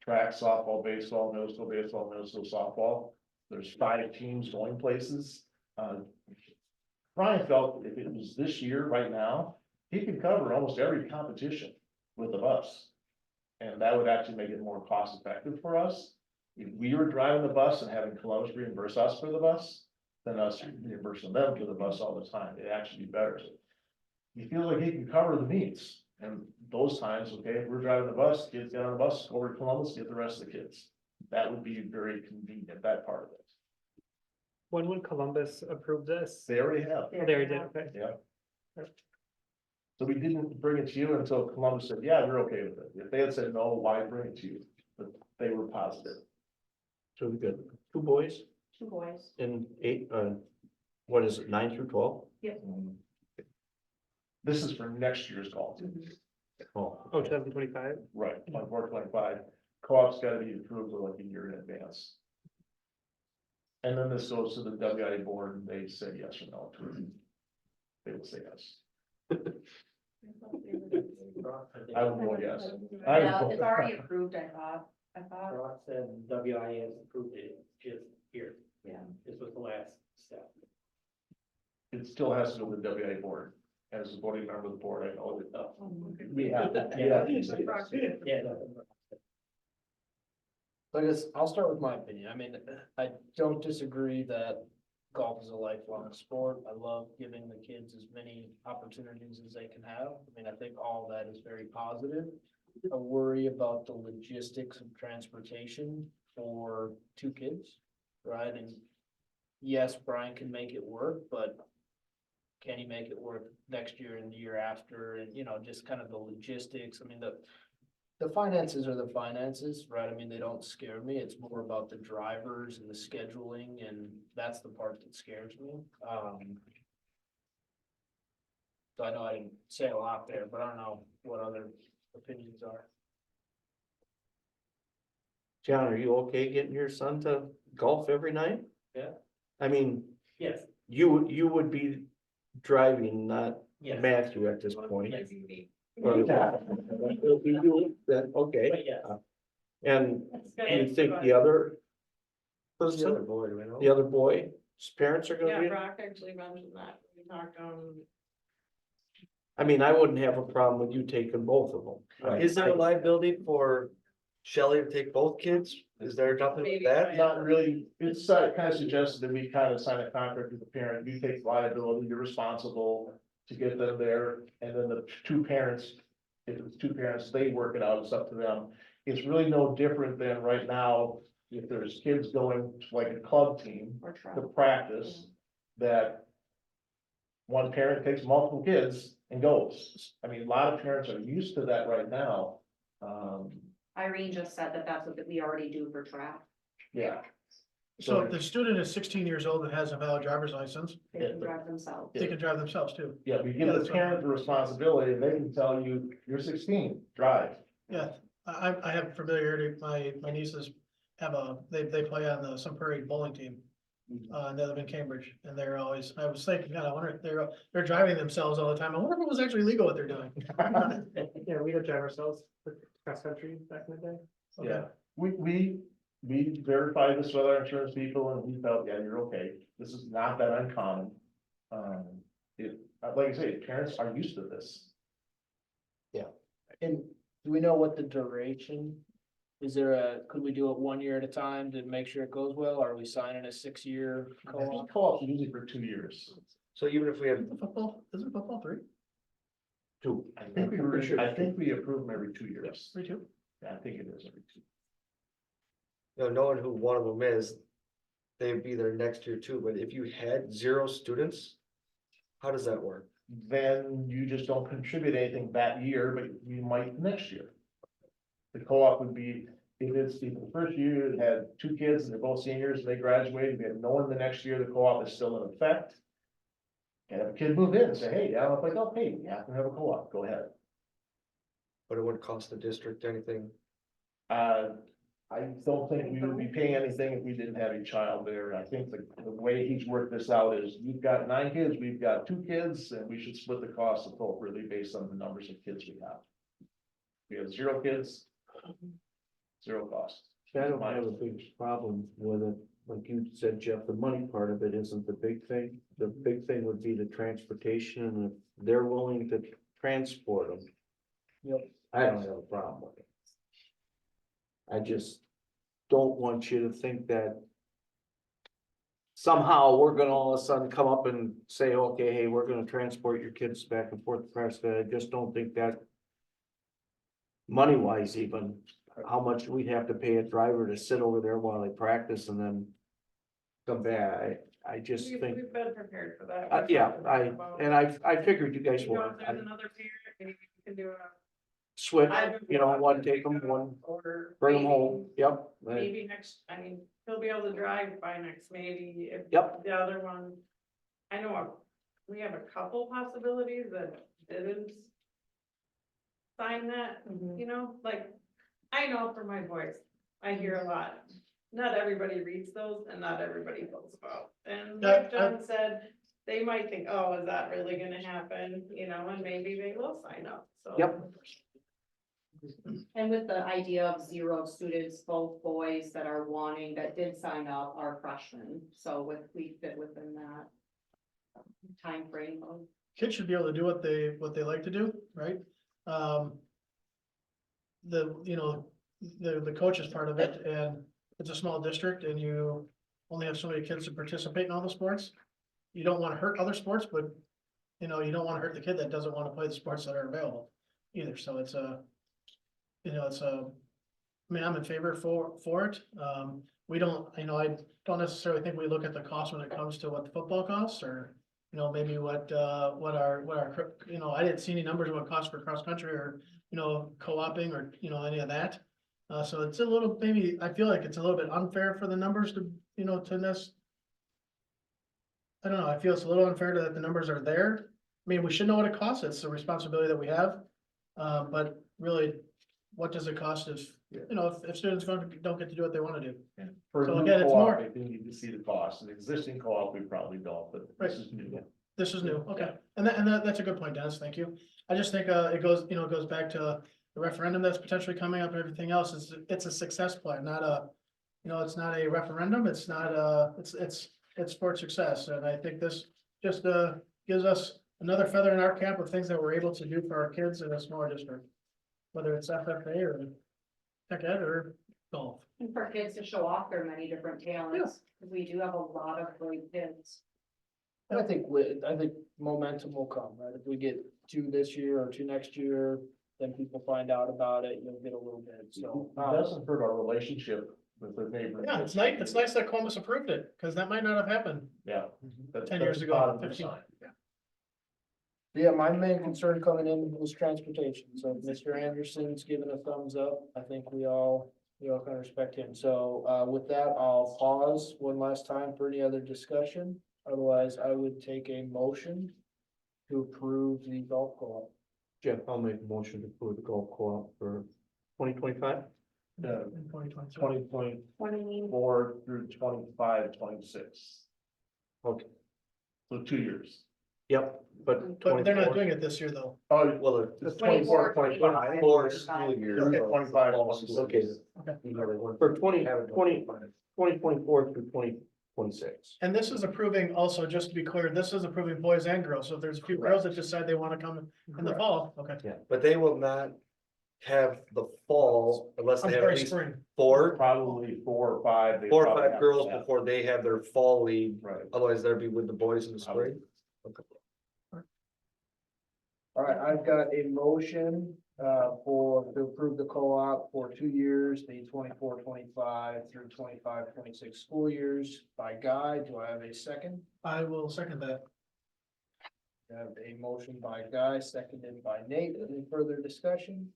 track, softball, baseball, middle school baseball, middle school softball. There's 5 teams going places. Brian felt if it was this year, right now, he could cover almost every competition with the bus. And that would actually make it more cost effective for us. If we were driving the bus and having Columbus reimburse us for the bus, than us reimbursing them for the bus all the time, it'd actually be better. He feels like he can cover the meets, And those times, okay, if we're driving the bus, kids get on the bus, over to Columbus, get the rest of the kids. That would be very convenient, that part of it. When would Columbus approve this? They already have, Oh, they already did, okay. yeah. So we didn't bring it to you until Columbus said, yeah, we're okay with it. If they had said no, why bring it to you? But they were positive. So we got 2 boys 2 boys. and 8, what is it, 9 through 12? This is for next year's golf. Oh, Oh, 2025. Right, 24, 25. Co-op's gotta be approved like a year in advance. And then this goes to the WIA board and they say yes or no to it. They will say yes. I would vote yes. I would Yeah, vote- it's already approved, I thought, Ross said WIA has approved it, just here. yeah. This was the last step. It still has to go to the WIA board. As a voting member of the board, I know it. We Yeah. have. Yeah. So I guess I'll start with my opinion. I mean, I don't disagree that golf is a lifelong sport. I love giving the kids as many opportunities as they can have. I mean, I think all that is very positive. I worry about the logistics of transportation for 2 kids, right? And yes, Brian can make it work, but can he make it work next year and the year after? And, you know, just kind of the logistics. I mean, the finances are the finances, right? I mean, they don't scare me. It's more about the drivers and the scheduling, and that's the part that scares me. So I know I didn't say a lot there, but I don't know what other opinions are. John, are you okay getting your son to golf every night? Yeah. I mean, Yes, you would be driving, not yes. Matthew at this point. Yes. Or- Then, okay, But yes, and you think the other Who's the other person, boy, do we know? the other boy, his parents are gonna be? Brock actually mentioned that, we talked, I mean, I wouldn't have a problem with you taking both of them. I mean, Is there a liability for Shelley to take both kids? Is there nothing like that? Not really, it's kind of suggested that we kind of sign a contract with the parent, you take liability, you're responsible to get them there, and then the 2 parents, if it's 2 parents, they work it out, it's up to them. It's really no different than right now, if there's kids going to like a club team Or to travel. practice, that one parent takes multiple kids and goes. I mean, a lot of parents are used to that right now. Irene just said that that's what we already do for track. Yeah. So if the student is 16 years old and has a valid driver's license, They can drive themselves. they can drive themselves too. Yeah, we give Yeah, the that's right. parent the responsibility, and they can tell you, you're 16, drive. Yeah, I have familiarity, my nieces have they play on the Sun Prairie bowling team. And they live in Cambridge, and they're always, I was thinking, God, I wonder if they're driving themselves all the time. I wonder if it was actually legal what they're doing. Yeah, we did drive ourselves cross country back in the day. Okay. Yeah, we verified this with our insurance people, and we felt, yeah, you're okay, this is not that uncommon. Like I say, parents are used to this. And do we know what the duration? Is there could we do it 1 year at a time to make sure it goes well? Are we signing a 6-year co-op? Co-op's usually for 2 years. So even if we had Isn't football 3? 2. I think we approve them every 2 years. 3 too? Yeah, I think it is every 2. you know, knowing who one of them is, they'd be there next year too, but if you had 0 students, how does that work? Then you just don't contribute anything that year, but you might next year. The co-op would be, if the first year it had 2 kids and they're both seniors and they graduated, we have no one the next year, the co-op is still in effect. And if a kid moved in and say, hey, I'm like, oh, hey, you have to have a co-op, go ahead. But it wouldn't cost the district anything. I don't think we would be paying anything if we didn't have a child there. I think the way he's worked this out is, you've got 9 kids, we've got 2 kids, and we should split the cost appropriately based on the numbers of kids we have. We have 0 kids, 0 cost. I don't have a big problem with it. Like you said, Jeff, the money part of it isn't the big thing. The big thing would be the transportation, and if they're willing to transport them. Yep. I don't have a problem with it. I just don't want you to think that somehow we're gonna all of a sudden come up and say, okay, hey, we're gonna transport your kids back and forth to Prescott. I just don't think that money wise even, how much we'd have to pay a driver to sit over there while they practice and then come back. I just think, We've been prepared for that. yeah, I figured you guys You know, would. if there's another parent, maybe you can do a. Switch, you know, one take them, one bring them home, yep. Maybe next, I mean, he'll be able to drive by next, maybe if. Yep. The other one, I know, we have a couple possibilities that didn't. Sign that, you know, like, I know from my voice, I hear a lot. Not everybody reads those and not everybody fills them out. And like John said, they might think, oh, is that really gonna happen, you know, and maybe they will sign up, so. Yep. And with the idea of 0 students, both boys that are wanting, that did sign up are freshmen, so we fit within that timeframe of. Kids should be able to do what they like to do, right? You know, the coach is part of it, and it's a small district, and you only have so many kids to participate in all the sports. You don't wanna hurt other sports, but, you know, you don't wanna hurt the kid that doesn't wanna play the sports that are available either, so it's I mean, I'm in favor for it. We don't, I don't necessarily think we look at the cost when it comes to what the football costs, or, you know, maybe what our, you know, I didn't see any numbers of what it costs for cross country or, you know, co-oping or, you know, any of that. So it's a little, maybe, I feel like it's a little bit unfair for the numbers to, you know, to this. I don't know, I feel it's a little unfair that the numbers are there. I mean, we should know what it costs, it's a responsibility that we have. But really, what does it cost if, you know, if students don't get to do what they wanna do? For So a new again, it's co-op, more- I think you need to see the cost. An existing co-op, we probably don't, but this is new. This is new, okay, and that's a good point, Dennis, thank you. I just think, it goes back to the referendum that's potentially coming up and everything else, it's a success plan, not a, you know, it's not a referendum, it's not it's for success, and I think this just, gives us another feather in our cap of things that we're able to do for our kids in a smaller district. Whether it's FFA or tech ed or golf. And for kids to show off their many different talents, because we do have a lot of great kids. And I think momentum will come, right? If we get 2 this year or 2 next year, then people find out about it, you'll get a little bit, so. It doesn't hurt our relationship with the neighbors. Yeah, it's nice that Columbus approved it, because that might not have happened Yeah. 10 years ago, bottom 15. line. Yeah, my main concern coming in was transportation, so if Mr. Anderson's giving a thumbs up, I think we all can respect him, so, with that, I'll pause one last time for any other discussion. Otherwise, I would take a motion to approve the golf co-op. Jeff, I'll make a motion to approve the golf co-op for 2025. Yeah, In 2022. 2024 through 25, 26. Okay. So 2 years. Yep, but. But they're not 24 doing it this year, though. Oh, Well, it's 24, 25. 4 school years. Okay, 25. Okay. For 2024 through 2026. And this is approving also, just to be clear, this is approving boys and girls, so if there's a few girls that decide they wanna come in the fall, okay. Yeah, but they will not have the fall unless I'm they have sorry, at least spring. Probably 4 or 5. they four or probably five have girls to have. before they have their fall league. Right. Otherwise, they'll be with the boys in the spring. All right, I've got a motion, to approve the co-op for 2 years, the 24-25 through 25-26 school years by Guy. Do I have a second? I will second that. I have a motion by Guy, seconded by Nate. Any further discussion?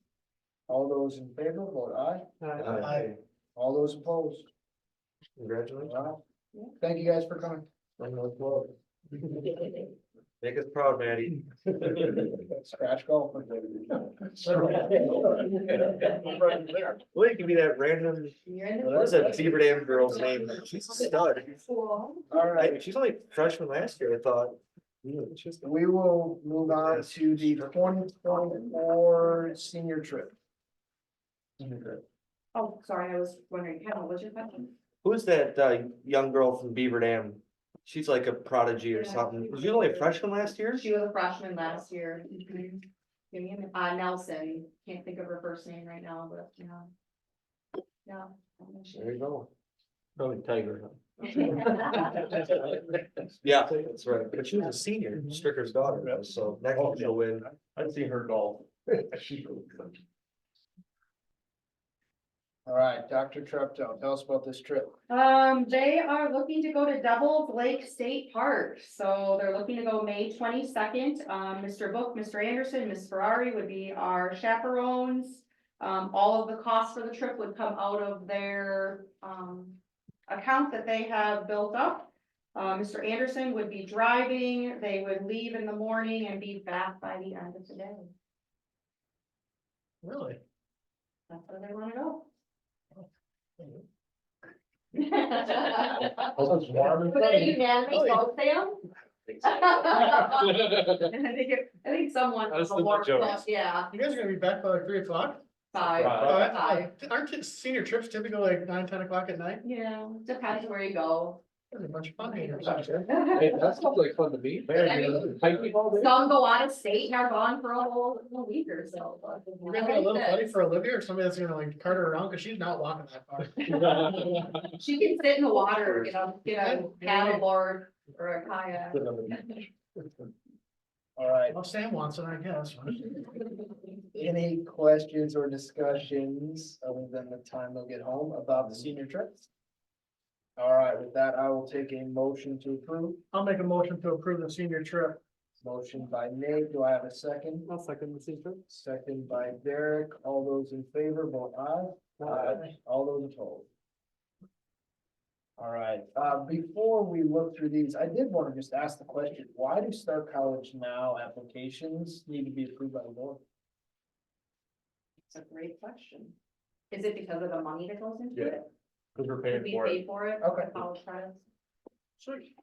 All those in favor, vote aye. Aye. All those opposed? Congratulations. All right. Thank you guys for coming. Make us proud, Maddie. Scratch golf. Well, it could be that random, what is that Beaver Dam girl's name? She's a stud. All right. She's only freshman last year, I thought. We will move on to the 2024 senior trip. Oh, sorry, I was wondering, Kevin, what's your question? Who's that young girl from Beaver Dam? She's like a prodigy or something. Was she only a freshman last year? She was a freshman last year. Give me a minute. Nelson, can't think of her first name right now, but, you know. Yeah. There you go. Probably Tiger. Yeah, that's right. But she was a senior, Stricker's daughter, so next year she'll win. I'd see her golf. She's really good. All right, Dr. Treptow, tell us about this trip. They are looking to go to Devil's Lake State Park, so they're looking to go May 22nd. Mr. Book, Mr. Anderson, Ms. Ferrari would be our chaperones. All of the costs for the trip would come out of their, account that they have built up. Mr. Anderson would be driving, they would leave in the morning and be back by the end of the day. Really? That's where they wanna go. It's warm and Was it a sunny. unanimous Oh, yeah. vote, Sam? I think someone. That's the warm majority. vote, Yeah, You guys are gonna be back by like 3 o'clock? five, Five. five. Aren't kids- senior trips typically like 9, 10 o'clock at night? Yeah, depends where you go. There's a bunch of fun here. Hey, that sounds like fun to me. I mean, Hiking all day. Some go out of state and are gone for a whole week or so. but We're gonna get a little buddy for Olivia or somebody that's gonna like cart her around, cause she's not walking that far. She can sit in the water, get a paddleboard or a kayak. All right, Well, Sam wants it, I guess. any questions or discussions other than the time they'll get home about the senior trips? All right, with that, I will take a motion to approve. I'll make a motion to approve the senior trip. Motion by Nate, do I have a second? I'll second the senior trip. Second by Derek, all those in favor, vote aye. All those opposed. All right, before we look through these, I did want to just ask the question, why do Start College Now applications need to be approved by the board? It's a great question. Is it because of the money that goes into Yeah, it? Cause we're Did paying we for it. pay for it? Okay. The college credits? Sweet.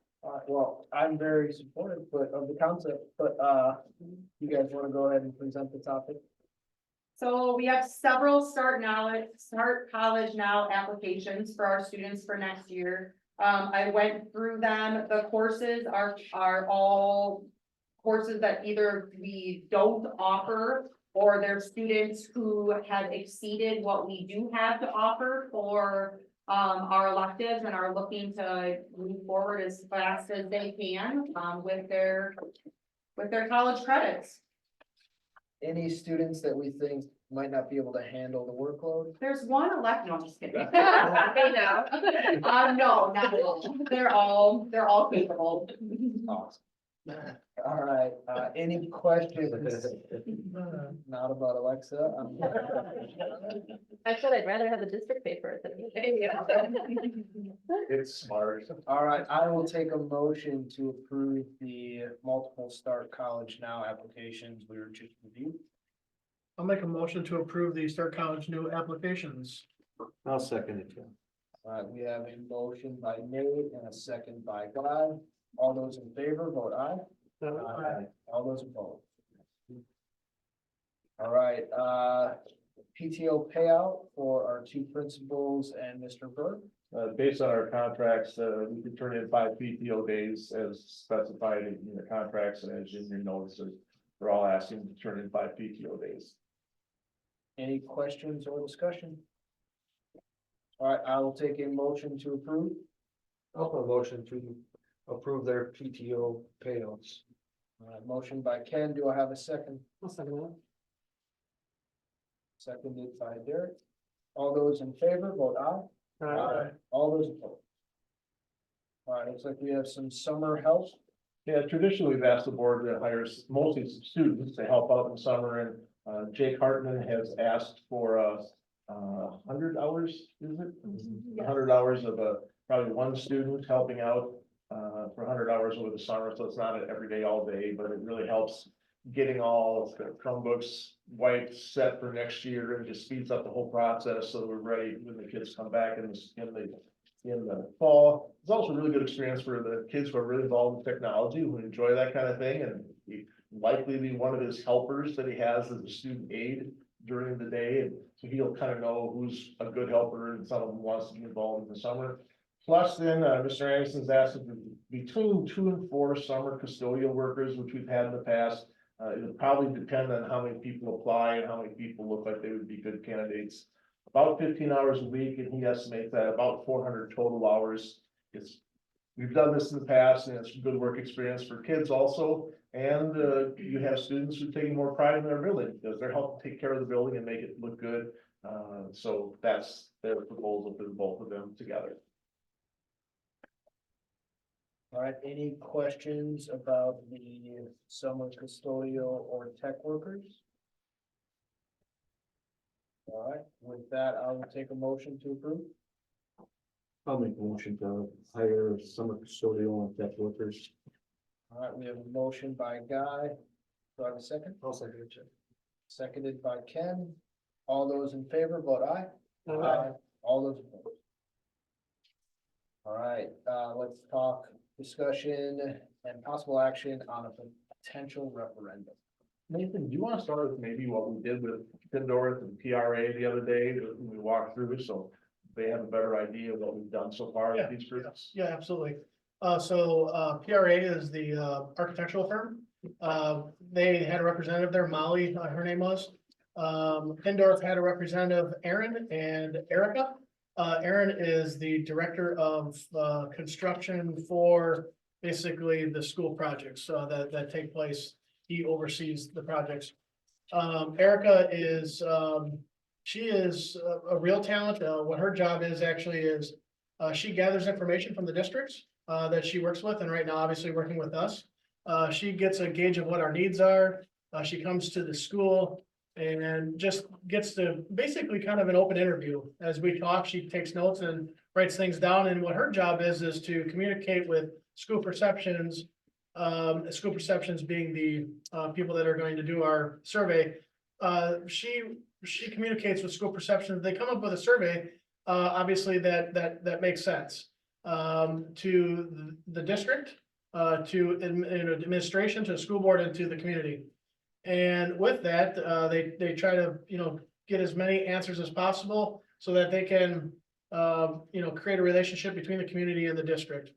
Well, I'm very supportive, of the concept, but, you guys want to go ahead and present the topic? So we have several Start College Now applications for our students for next year. I went through them. The courses are all courses that either we don't offer or they're students who have exceeded what we do have to offer for our electives and are looking to move forward as fast as they can with their college credits. Any students that we think might not be able to handle the workload? There's one elect, no, I'm just kidding. Hey, now. No, not at all. They're all capable. Awesome. All right, any questions? Not about Alexa. I said I'd rather have the district pay for it than me. It's smart. All right, I will take a motion to approve the multiple Start College Now applications we were just reviewed. I'll make a motion to approve the Start College new applications. I'll second it, yeah. All right, we have a motion by Nate and a second by Guy. All those in favor, vote aye. Aye. All those opposed. All right, PTO payout for our two principals and Mr. Burke. Based on our contracts, we can turn in 5 PTO days as specified in the contracts and as in your notices. We're all asking to turn in 5 PTO days. Any questions or discussion? All right, I will take a motion to approve. I'll put a motion to approve their PTO payouts. All right, motion by Ken, do I have a second? I'll second that. Seconded by Derek. All those in favor, vote aye. All those opposed. All right, looks like we have some summer help. Yeah, traditionally, we've asked the board to hire mostly students to help out in summer, and Jake Hartman has asked for 100 hours, is it? 100 hours of probably one student helping out for 100 hours over the summer, so it's not an everyday, all day, but it really helps getting all of the Chromebooks wiped, set for next year, and just speeds up the whole process, so we're ready when the kids come back in the fall. It's also a really good experience for the kids who are really involved in technology, who enjoy that kind of thing, and he likely be one of his helpers that he has as a student aide during the day, and so he'll kind of know who's a good helper and someone who wants to be involved in the summer. Plus then, Mr. Anderson's asked between 2 and 4 summer custodial workers, which we've had in the past. It'll probably depend on how many people apply and how many people look like they would be good candidates. About 15 hours a week, and he estimates that about 400 total hours. We've done this in the past, and it's a good work experience for kids also. And you have students who are taking more pride in their building because they're helping take care of the building and make it look good. So that's their proposal for both of them together. All right, any questions about the summer custodial or tech workers? All right, with that, I will take a motion to approve. I'll make a motion to hire summer custodial and tech workers. All right, we have a motion by Guy. Do I have a second? I'll second it, Jeff. Seconded by Ken. All those in favor, vote aye. Aye. All those opposed. All right, let's talk discussion and possible action on a potential referendum. Nathan, do you want to start with maybe what we did with Pindorf and PRA the other day that we walked through, so they have a better idea of what we've done so far with these groups? Yeah, absolutely. PRA is the architectural firm. They had a representative there, Molly, her name was. Pindorf had a representative, Aaron and Erica. Aaron is the director of construction for basically the school projects that take place. He oversees the projects. Erica is, she is a real talent. What her job is actually is she gathers information from the districts that she works with, and right now, obviously working with us. She gets a gauge of what our needs are. She comes to the school and just gets to basically kind of an open interview. As we talk, she takes notes and writes things down, and what her job is to communicate with school perceptions. School perceptions being the people that are going to do our survey. She communicates with school perceptions. They come up with a survey, obviously that makes sense to the district, to administration, to the school board, and to the community. And with that, they try to, get as many answers as possible so that they can, create a relationship between the community and the district.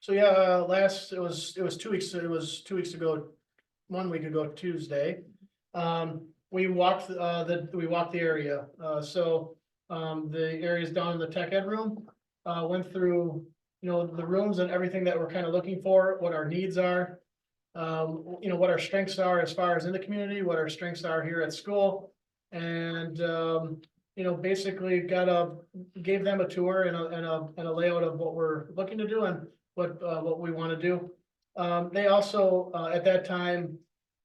So yeah, it was 2 weeks, it was 2 weeks ago, 1 week ago, Tuesday. We walked the area, the areas down in the tech ed room, went through, the rooms and everything that we're kind of looking for, what our needs are. What our strengths are as far as in the community, what our strengths are here at school. And, basically gave them a tour and a layout of what we're looking to do and what we want to do. They also, at that time,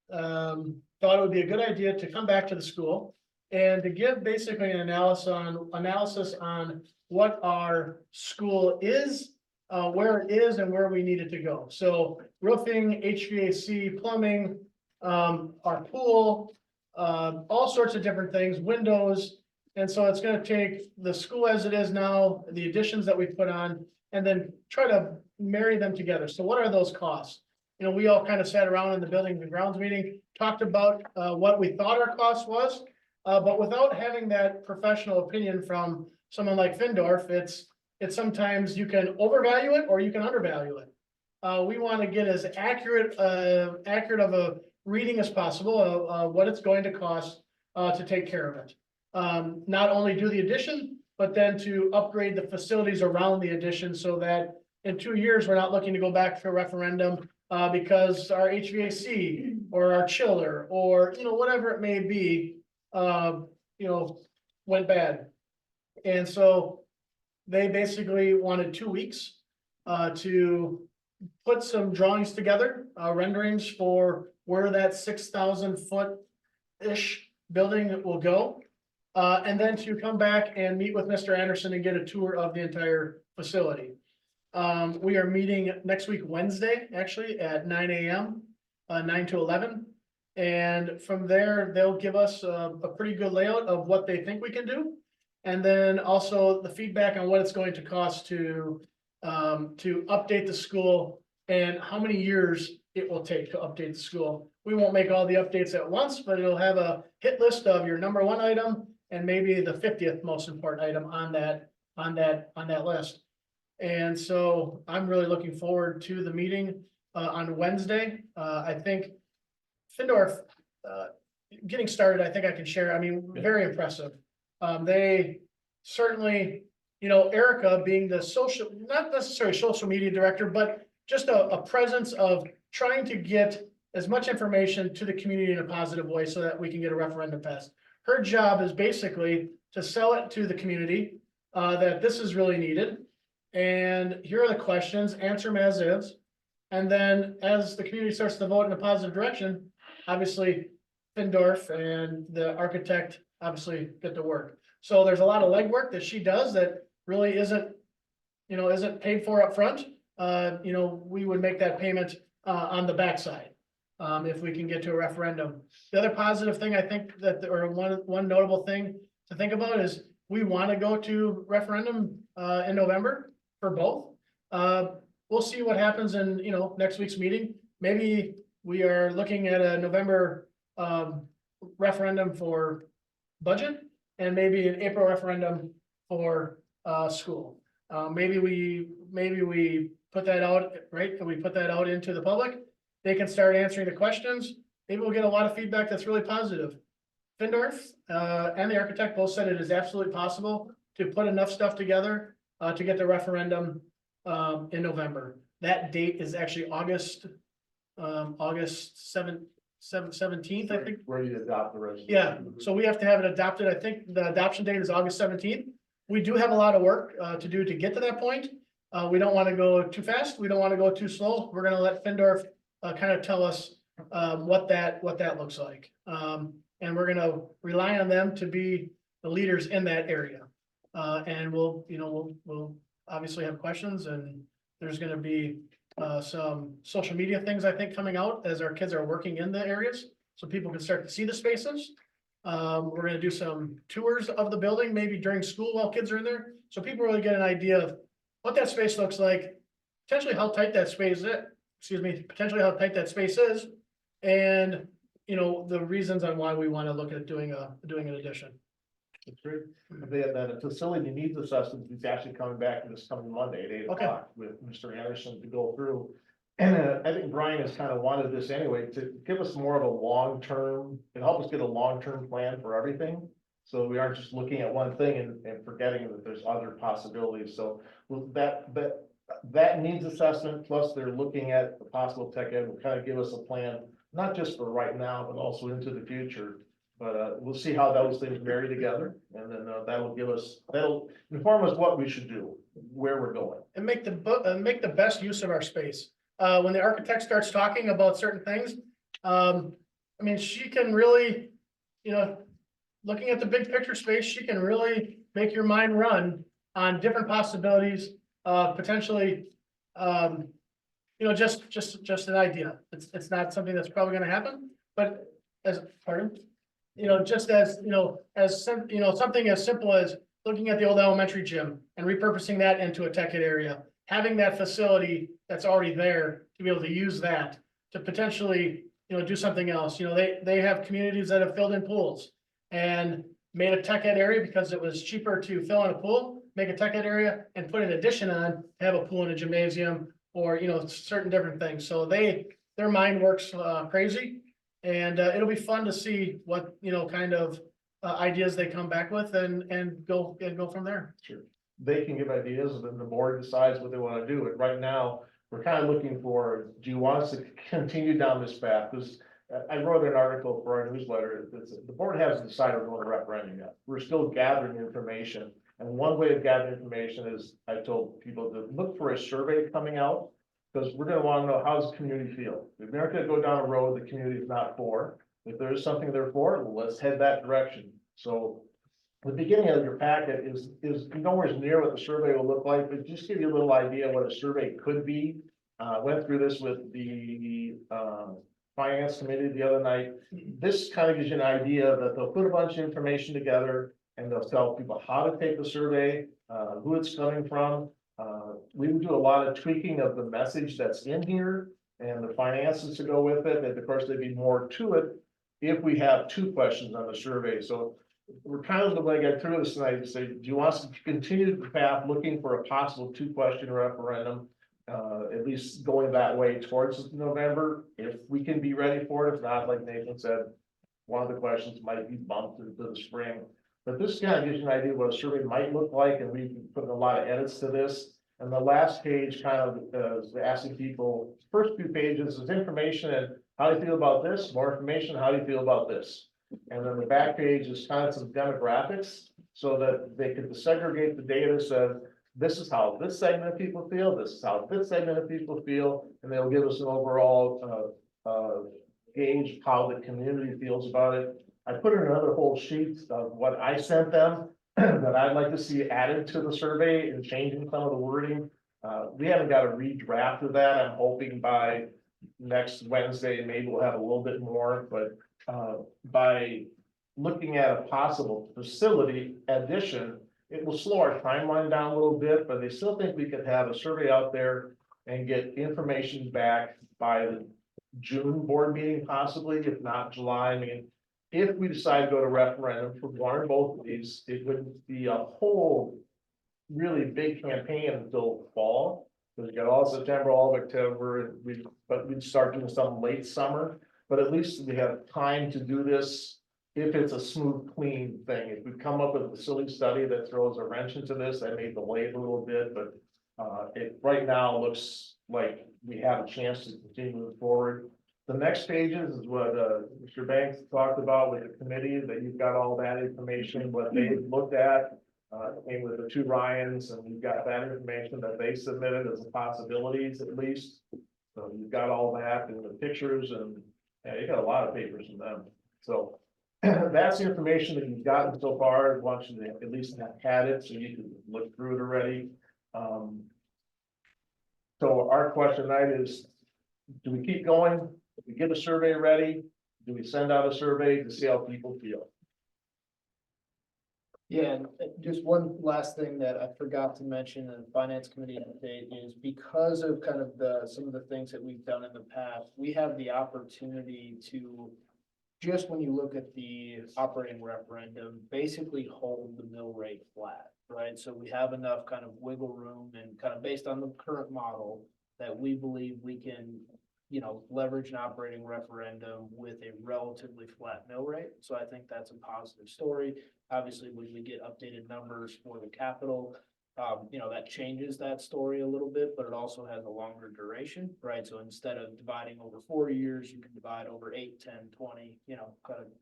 thought it would be a good idea to come back to the school and to give basically an analysis on what our school is, where it is, and where we need it to go. So roofing, HVAC, plumbing, our pool, all sorts of different things, windows. And so it's going to take the school as it is now, the additions that we put on, and then try to marry them together. So what are those costs? We all kind of sat around in the buildings and grounds meeting, talked about what we thought our cost was, but without having that professional opinion from someone like Pindorf, it's sometimes you can overvalue it or you can undervalue it. We want to get as accurate of a reading as possible of what it's going to cost to take care of it. Not only do the addition, but then to upgrade the facilities around the addition so that in 2 years, we're not looking to go back for a referendum because our HVAC or our chiller or, whatever it may be, went bad. And so they basically wanted 2 weeks to put some drawings together, renderings for where that 6,000 foot-ish building will go. And then to come back and meet with Mr. Anderson and get a tour of the entire facility. We are meeting next week, Wednesday, actually, at 9 a.m., 9 to 11. And from there, they'll give us a pretty good layout of what they think we can do. And then also the feedback on what it's going to cost to update the school and how many years it will take to update the school. We won't make all the updates at once, but it'll have a hit list of your number 1 item and maybe the 50th most important item on that list. And so I'm really looking forward to the meeting on Wednesday. I think Pindorf, getting started, I think I can share, very impressive. They certainly, Erica being the not necessarily social media director, but just a presence of trying to get as much information to the community in a positive way so that we can get a referendum passed. her job is basically to sell it to the community, that this is really needed. And here are the questions, answer them as is. And then as the community starts to vote in a positive direction, obviously Findorf and the architect obviously get to work. So there's a lot of legwork that she does that really isn't paid for up front. We would make that payment on the backside. If we can get to a referendum. The other positive thing I think that, or one notable thing to think about is we want to go to referendum in November for both. We'll see what happens in, next week's meeting. Maybe we are looking at a November referendum for budget and maybe an April referendum for school. Maybe we put that out, right? And we put that out into the public. They can start answering the questions. Maybe we'll get a lot of feedback that's really positive. Findorf and the architect both said it is absolutely possible to put enough stuff together to get the referendum in November. That date is actually August 17th, I think. Ready to adopt the resolution. Yeah, so we have to have it adopted. I think the adoption date is August 17th. We do have a lot of work to do to get to that point. We don't want to go too fast. We don't want to go too slow. We're going to let Findorf kind of tell us what that looks like. And we're going to rely on them to be the leaders in that area. And we'll obviously have questions, and there's going to be some social media things, I think, coming out as our kids are working in the areas, so people can start to see the spaces. We're going to do some tours of the building, maybe during school while kids are in there, so people really get an idea of what that space looks like, potentially how tight that space is, and the reasons on why we want to look at doing an addition. That's great. The facility needs assessment is actually coming back this coming Monday at 8 o'clock with Mr. Anderson to go through. And I think Brian has kind of wanted this anyway, to give us more of a long-term, and help us get a long-term plan for everything. So we aren't just looking at one thing and forgetting that there's other possibilities. So with that needs assessment, plus they're looking at the possible tech ed, will kind of give us a plan, not just for right now, but also into the future. But we'll see how those things marry together, and then that'll inform us what we should do, where we're going. And make the best use of our space. When the architect starts talking about certain things, she can really, looking at the big picture space, she can really make your mind run on different possibilities, potentially, just an idea. It's not something that's probably gonna happen, but something as simple as looking at the old elementary gym and repurposing that into a tech ed area, having that facility that's already there to be able to use that to potentially, do something else. They have communities that have filled in pools and made a tech ed area because it was cheaper to fill in a pool, make a tech ed area and put an addition on, have a pool in a gymnasium or, certain different things. So their mind works crazy. And it'll be fun to see what, kind of ideas they come back with and go from there. Sure. They can give ideas and then the board decides what they want to do. And right now, we're kind of looking for, do you want us to continue down this path? Because I wrote an article for our newsletter. The board hasn't decided we're going to referendum yet. We're still gathering information. And one way of gathering information is I told people to look for a survey coming out, because we're going to want to know, how does the community feel? If they're going to go down a road the community is not for, if there's something they're for, let's head that direction. So the beginning of your packet is nowhere near what the survey will look like, but just give you a little idea what a survey could be. Went through this with the finance committee the other night. This kind of gives you an idea that they'll put a bunch of information together and they'll tell people how to take the survey, who it's coming from. We would do a lot of tweaking of the message that's in here and the finances to go with it. And of course, there'd be more to it if we have 2 questions on the survey. So we're kind of going to get through this tonight to say, do you want us to continue the path looking for a possible 2-question referendum, at least going that way towards November, if we can be ready for it. If not, like Nathan said, one of the questions might be bumped into the spring. But this kind of gives you an idea of what a survey might look like, and we've put a lot of edits to this. And the last page kind of is asking people, first few pages is information and how do you feel about this? More information, how do you feel about this? And then the back page is kind of some demographics, so that they could segregate the data, so this is how this segment of people feel, this is how this segment of people feel, and they'll give us an overall, gauge how the community feels about it. I put in another whole sheet of what I sent them, that I'd like to see added to the survey and changing some of the wording. We haven't got a redraft of that. I'm hoping by next Wednesday, maybe we'll have a little bit more, but by looking at a possible facility addition, it will slow our timeline down a little bit, but they still think we could have a survey out there and get information back by the June board meeting possibly, if not July. I mean, if we decide to go to referendum for one or both of these, it wouldn't be a whole really big campaign until fall. Because you got all September, all of October, but we'd start doing some late summer, but at least we have time to do this. If it's a smooth, clean thing, if we come up with a facility study that throws a wrench into this, that may delay it a little bit, but it right now looks like we have a chance to continue moving forward. The next pages is what Mr. Banks talked about with the committee, that you've got all that information, what they looked at. Came with the two Ryans, and you've got that information that they submitted as possibilities at least. So you've got all that and the pictures, and yeah, you got a lot of papers from them. So that's the information that you've gotten so far. I want you to at least have had it so you can look through it already. So our question tonight is, do we keep going? Do we get a survey ready? Do we send out a survey to see how people feel? Yeah, and just one last thing that I forgot to mention in the finance committee update is because of kind of some of the things that we've done in the past, we have the opportunity to, just when you look at the operating referendum, basically hold the mill rate flat, right? So we have enough kind of wiggle room and kind of based on the current model that we believe we can, leverage an operating referendum with a relatively flat mill rate. So I think that's a positive story. Obviously, when we get updated numbers for the capital, that changes that story a little bit, but it also has a longer duration, right? So instead of dividing over 4 years, you can divide over 8, 10, 20,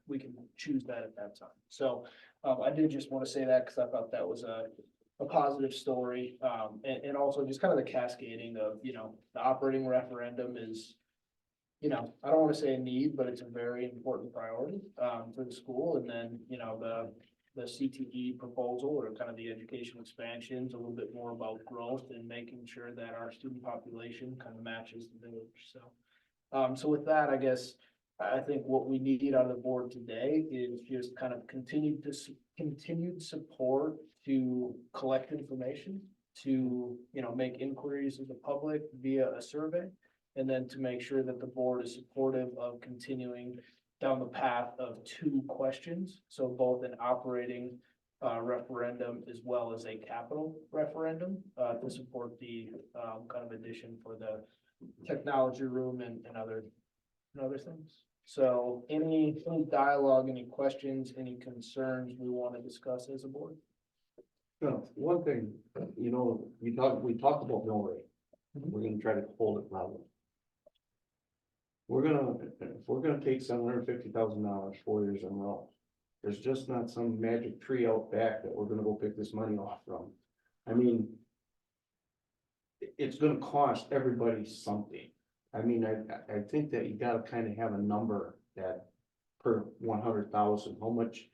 we can choose that at that time. So I did just want to say that because I thought that was a positive story. And also just kind of the cascading of, the operating referendum is, I don't want to say a need, but it's a very important priority for the school. And then, the CTE proposal or kind of the education expansions, a little bit more about growth and making sure that our student population kind of matches the village. So with that, I guess, I think what we need on the board today is just kind of continued support to collect information, to, make inquiries of the public via a survey, and then to make sure that the board is supportive of continuing down the path of 2 questions. So both an operating referendum as well as a capital referendum to support the kind of addition for the technology room and other things. So any dialogue, any questions, any concerns we want to discuss as a board? No, one thing, we talked about mill rate. We're gonna try to hold it level. If we're gonna take $750,000 4 years in a row, there's just not some magic tree out back that we're gonna go pick this money off from. I mean, it's gonna cost everybody something. I mean, I think that you gotta kind of have a number that per 100,000, how much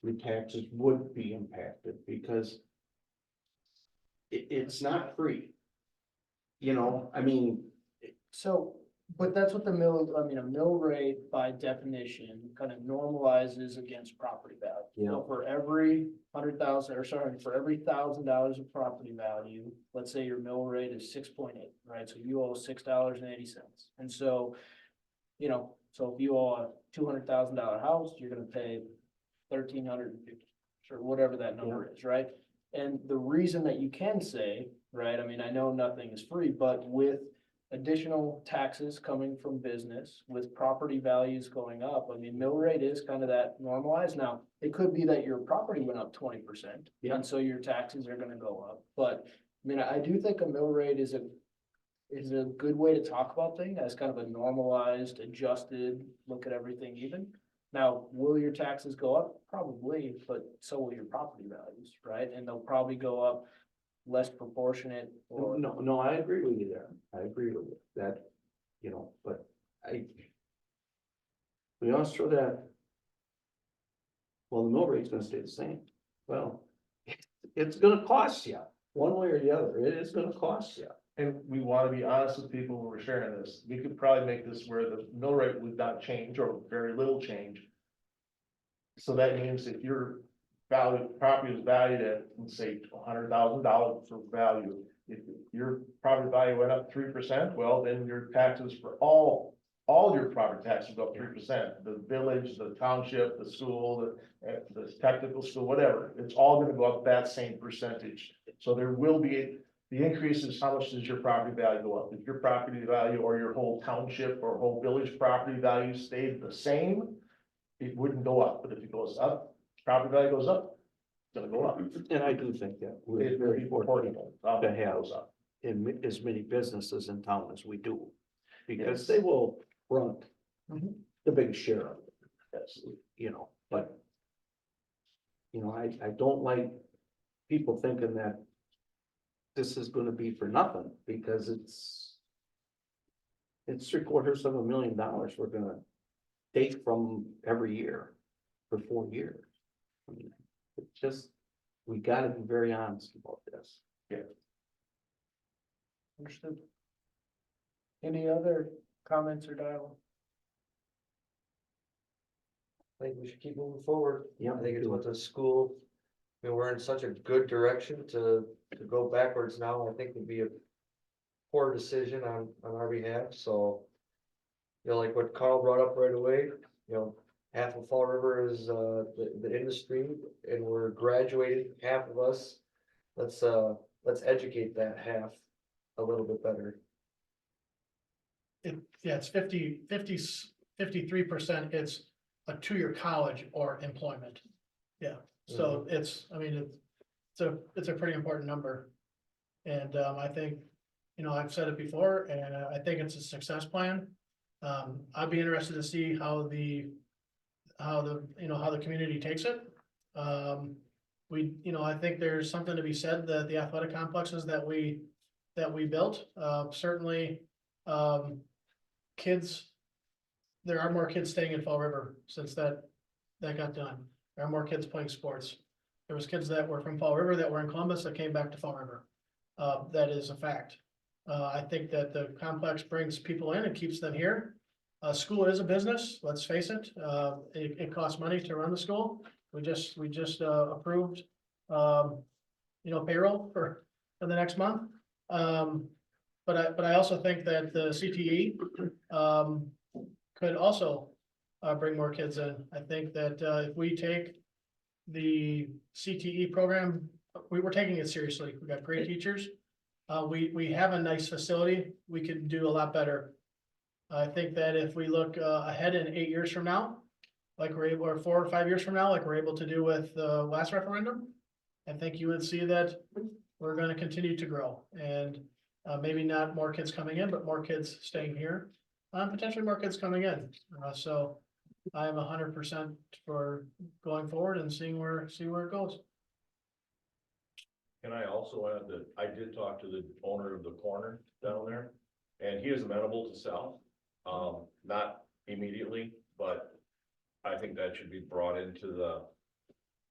your taxes would be impacted, because it's not free. But that's what a mill rate by definition kind of normalizes against property value. Yeah. So for every for every $1,000 of property value, let's say your mill rate is 6.8, right? So you owe $6.80. And so, so if you owe a $200,000 house, you're gonna pay $1,350, or whatever that number is, right? And the reason that you can say, right, I know nothing is free, but with additional taxes coming from business, with property values going up, mill rate is kind of that normalized. Now, it could be that your property went up 20%, and so your taxes are gonna go up. But, I do think a mill rate is a good way to talk about things as kind of a normalized, adjusted, look at everything even. Now, will your taxes go up? Probably, but so will your property values, right? And they'll probably go up less proportionate or. No, I agree with you there. I agree with you that, you know, but we also that. Well, the mill rate's gonna stay the same. Well, it's gonna cost you, one way or the other. It is gonna cost you. And we want to be honest with people when we're sharing this. We could probably make this where the mill rate would not change or very little change. So that means if your property is valued at, let's say, $100,000 for value. If your property value went up 3%, well, then your taxes for all your property taxes go up 3%. The village, the township, the school, the technical school, whatever, it's all gonna go up that same percentage. So there will be, the increase is how much does your property value go up? If your property value or your whole township or whole village property value stayed the same, it wouldn't go up, but if it goes up, property value goes up, it's gonna go up. And I do think that we're It's very very fortunate important to have goes up. as many businesses in town as we do. Because Yes. they will front Mhm. the big share of it, Yes. you know, but. You know, I don't like people thinking that this is gonna be for nothing, because it's 750,000 we're gonna take from every year for 4 years. I mean, it's just, we gotta be very honest about this. Understood. Any other comments or dialogue? I think we should keep moving forward. Yeah, I think it's do what it. the school, I mean, we're in such a good direction to go backwards now, I think would be a poor decision on our behalf, so. You know, like what Carl brought up right away, you know, half of Fall River is, the industry, and we're graduating, half of us. Let's educate that half a little bit better. It's 53%, it's a two-year college or employment. Yeah, so it's, I mean, it's a pretty important number. And, I think, you know, I've said it before, and I think it's a success plan. I'd be interested to see how the community takes it. I think there's something to be said that the athletic complexes that we built, certainly, kids, there are more kids staying in Fall River since that got done. There are more kids playing sports. There was kids that were from Fall River that were in Columbus that came back to Fall River. That is a fact. I think that the complex brings people in and keeps them here. School is a business, let's face it. It costs money to run the school. We just approved, payroll for the next month. But I also think that the CTE, could also, bring more kids in. I think that, if we take the CTE program, we're taking it seriously. We got great teachers. We have a nice facility. We could do a lot better. I think that if we look, ahead in 8 years from now, like we're able, or 4 or 5 years from now, like we're able to do with the last referendum, I think you would see that we're gonna continue to grow, and, maybe not more kids coming in, but more kids staying here. Potentially more kids coming in, so I am 100% for going forward and see where it goes. Can I also add that I did talk to the owner of the corner down there, and he is amenable to sell. Not immediately, but I think that should be brought into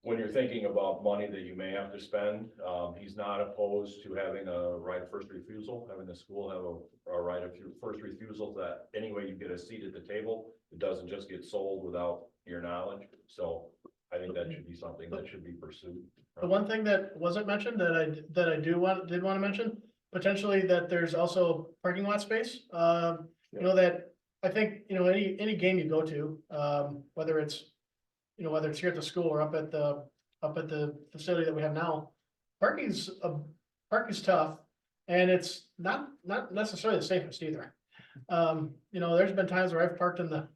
when you're thinking about money that you may have to spend. He's not opposed to having a right of first refusal, having the school have a right of first refusal, that anyway you get a seat at the table, it doesn't just get sold without your knowledge. So I think that should be something that should be pursued. The one thing that wasn't mentioned that I did want to mention, potentially that there's also parking lot space. That I think, any game you go to, whether it's here at the school or up at the facility that we have now, parking's tough, and it's not necessarily the safest either. There's been times where I've parked in the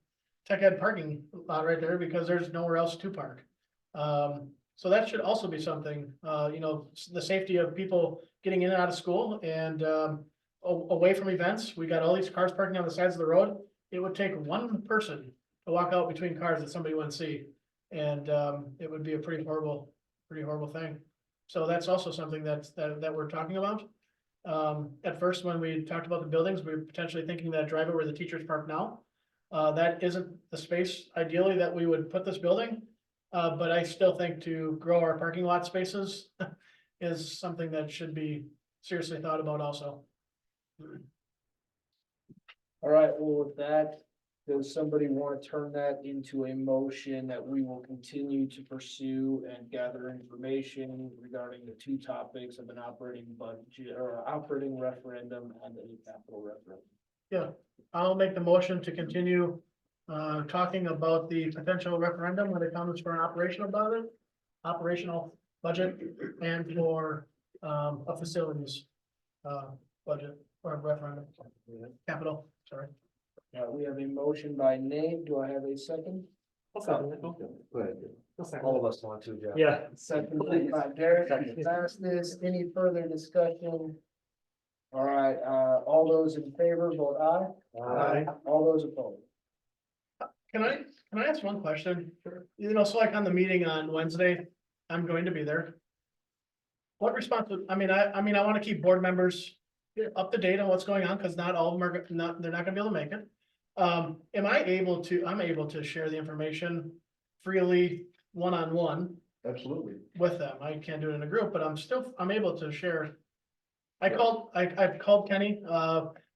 Tech Ed parking lot right there because there's nowhere else to park. So that should also be something, the safety of people getting in and out of school and, away from events. We got all these cars parking on the sides of the road. It would take one person to walk out between cars that somebody wouldn't see. And, it would be a pretty horrible thing. So that's also something that we're talking about. At first, when we talked about the buildings, we were potentially thinking that driveway where the teachers park now. That isn't the space ideally that we would put this building. But I still think to grow our parking lot spaces is something that should be seriously thought about also. All right, well, with that, does somebody want to turn that into a motion that we will continue to pursue and gather information regarding the two topics of an operating budget or operating referendum and a capital referendum? Yeah, I'll make the motion to continue talking about the potential referendum when it comes for an operational budget and for a facilities budget or referendum, capital, sorry. We have a motion by Nate. Do I have a second? Go ahead. All of us want to, Jeff. Yeah. Second by Derek. Fastest. Any further discussion? All right, all those in favor, vote aye. All those opposed. Can I ask one question? You know, so like on the meeting on Wednesday, I'm going to be there. What response, I mean, I want to keep board members up to date on what's going on, because not all of them are not, they're not gonna be able to make it. I'm able to share the information freely, one-on-one Absolutely. with them. I can't do it in a group, but I'm able to share. I've called Kenny,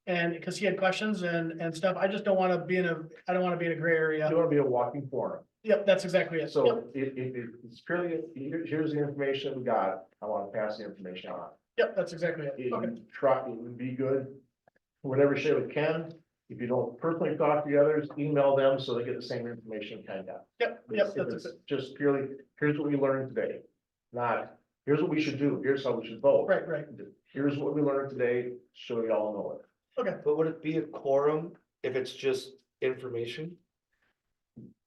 and because he had questions and stuff, I just don't want to be I don't want to be in a gray area. You want to be a walking forum. Yep, that's exactly it. Yep. So it's purely, here's the information we got. I want to pass the information on. Yep, that's exactly it. It Okay. would be good. Whatever share with Ken, if you don't personally talk to the others, email them so they get the same information Ken got. Yep, that's it. Just purely, here's what we learned today. Not, here's what we should do, here's how we should vote. Right. Here's what we learned today, so you all know it. Okay. But would it be a quorum if it's just information?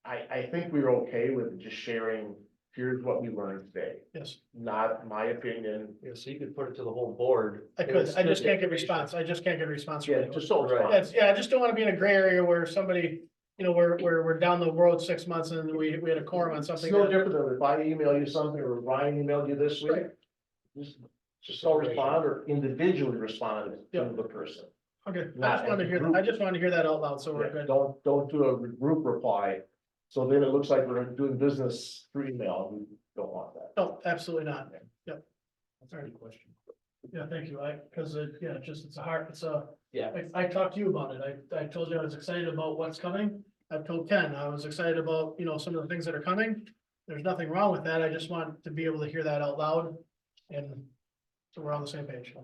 I think we were okay with just sharing, here's what we learned today, Yes, not my opinion. Yeah, so you could put it to the whole board. I could. I just can't get response. I just can't get response. from Yeah, anyone. just so it's Right. fine. That's, yeah, I just don't want to be in a gray area where somebody, you know, we're down the road 6 months and we had a quorum on It's something. no that- different than if I email you something or Ryan emailed you this week. Right. Just don't respond or individually respond Yeah. to the person. Okay, I Not just wanted to as a hear, group. I just wanted to hear that out loud, so we're Yeah, good. don't do a group reply. So then it looks like we're doing business through email. We don't want that. No, absolutely not. Yep. That's a good question. Yeah, thank you. Because it's a hard, Yeah. I talked to you about it. I told you I was excited about what's coming. I've told Ken, I was excited about, some of the things that are coming. There's nothing wrong with that. I just want to be able to hear that out loud. And so we're on the same page.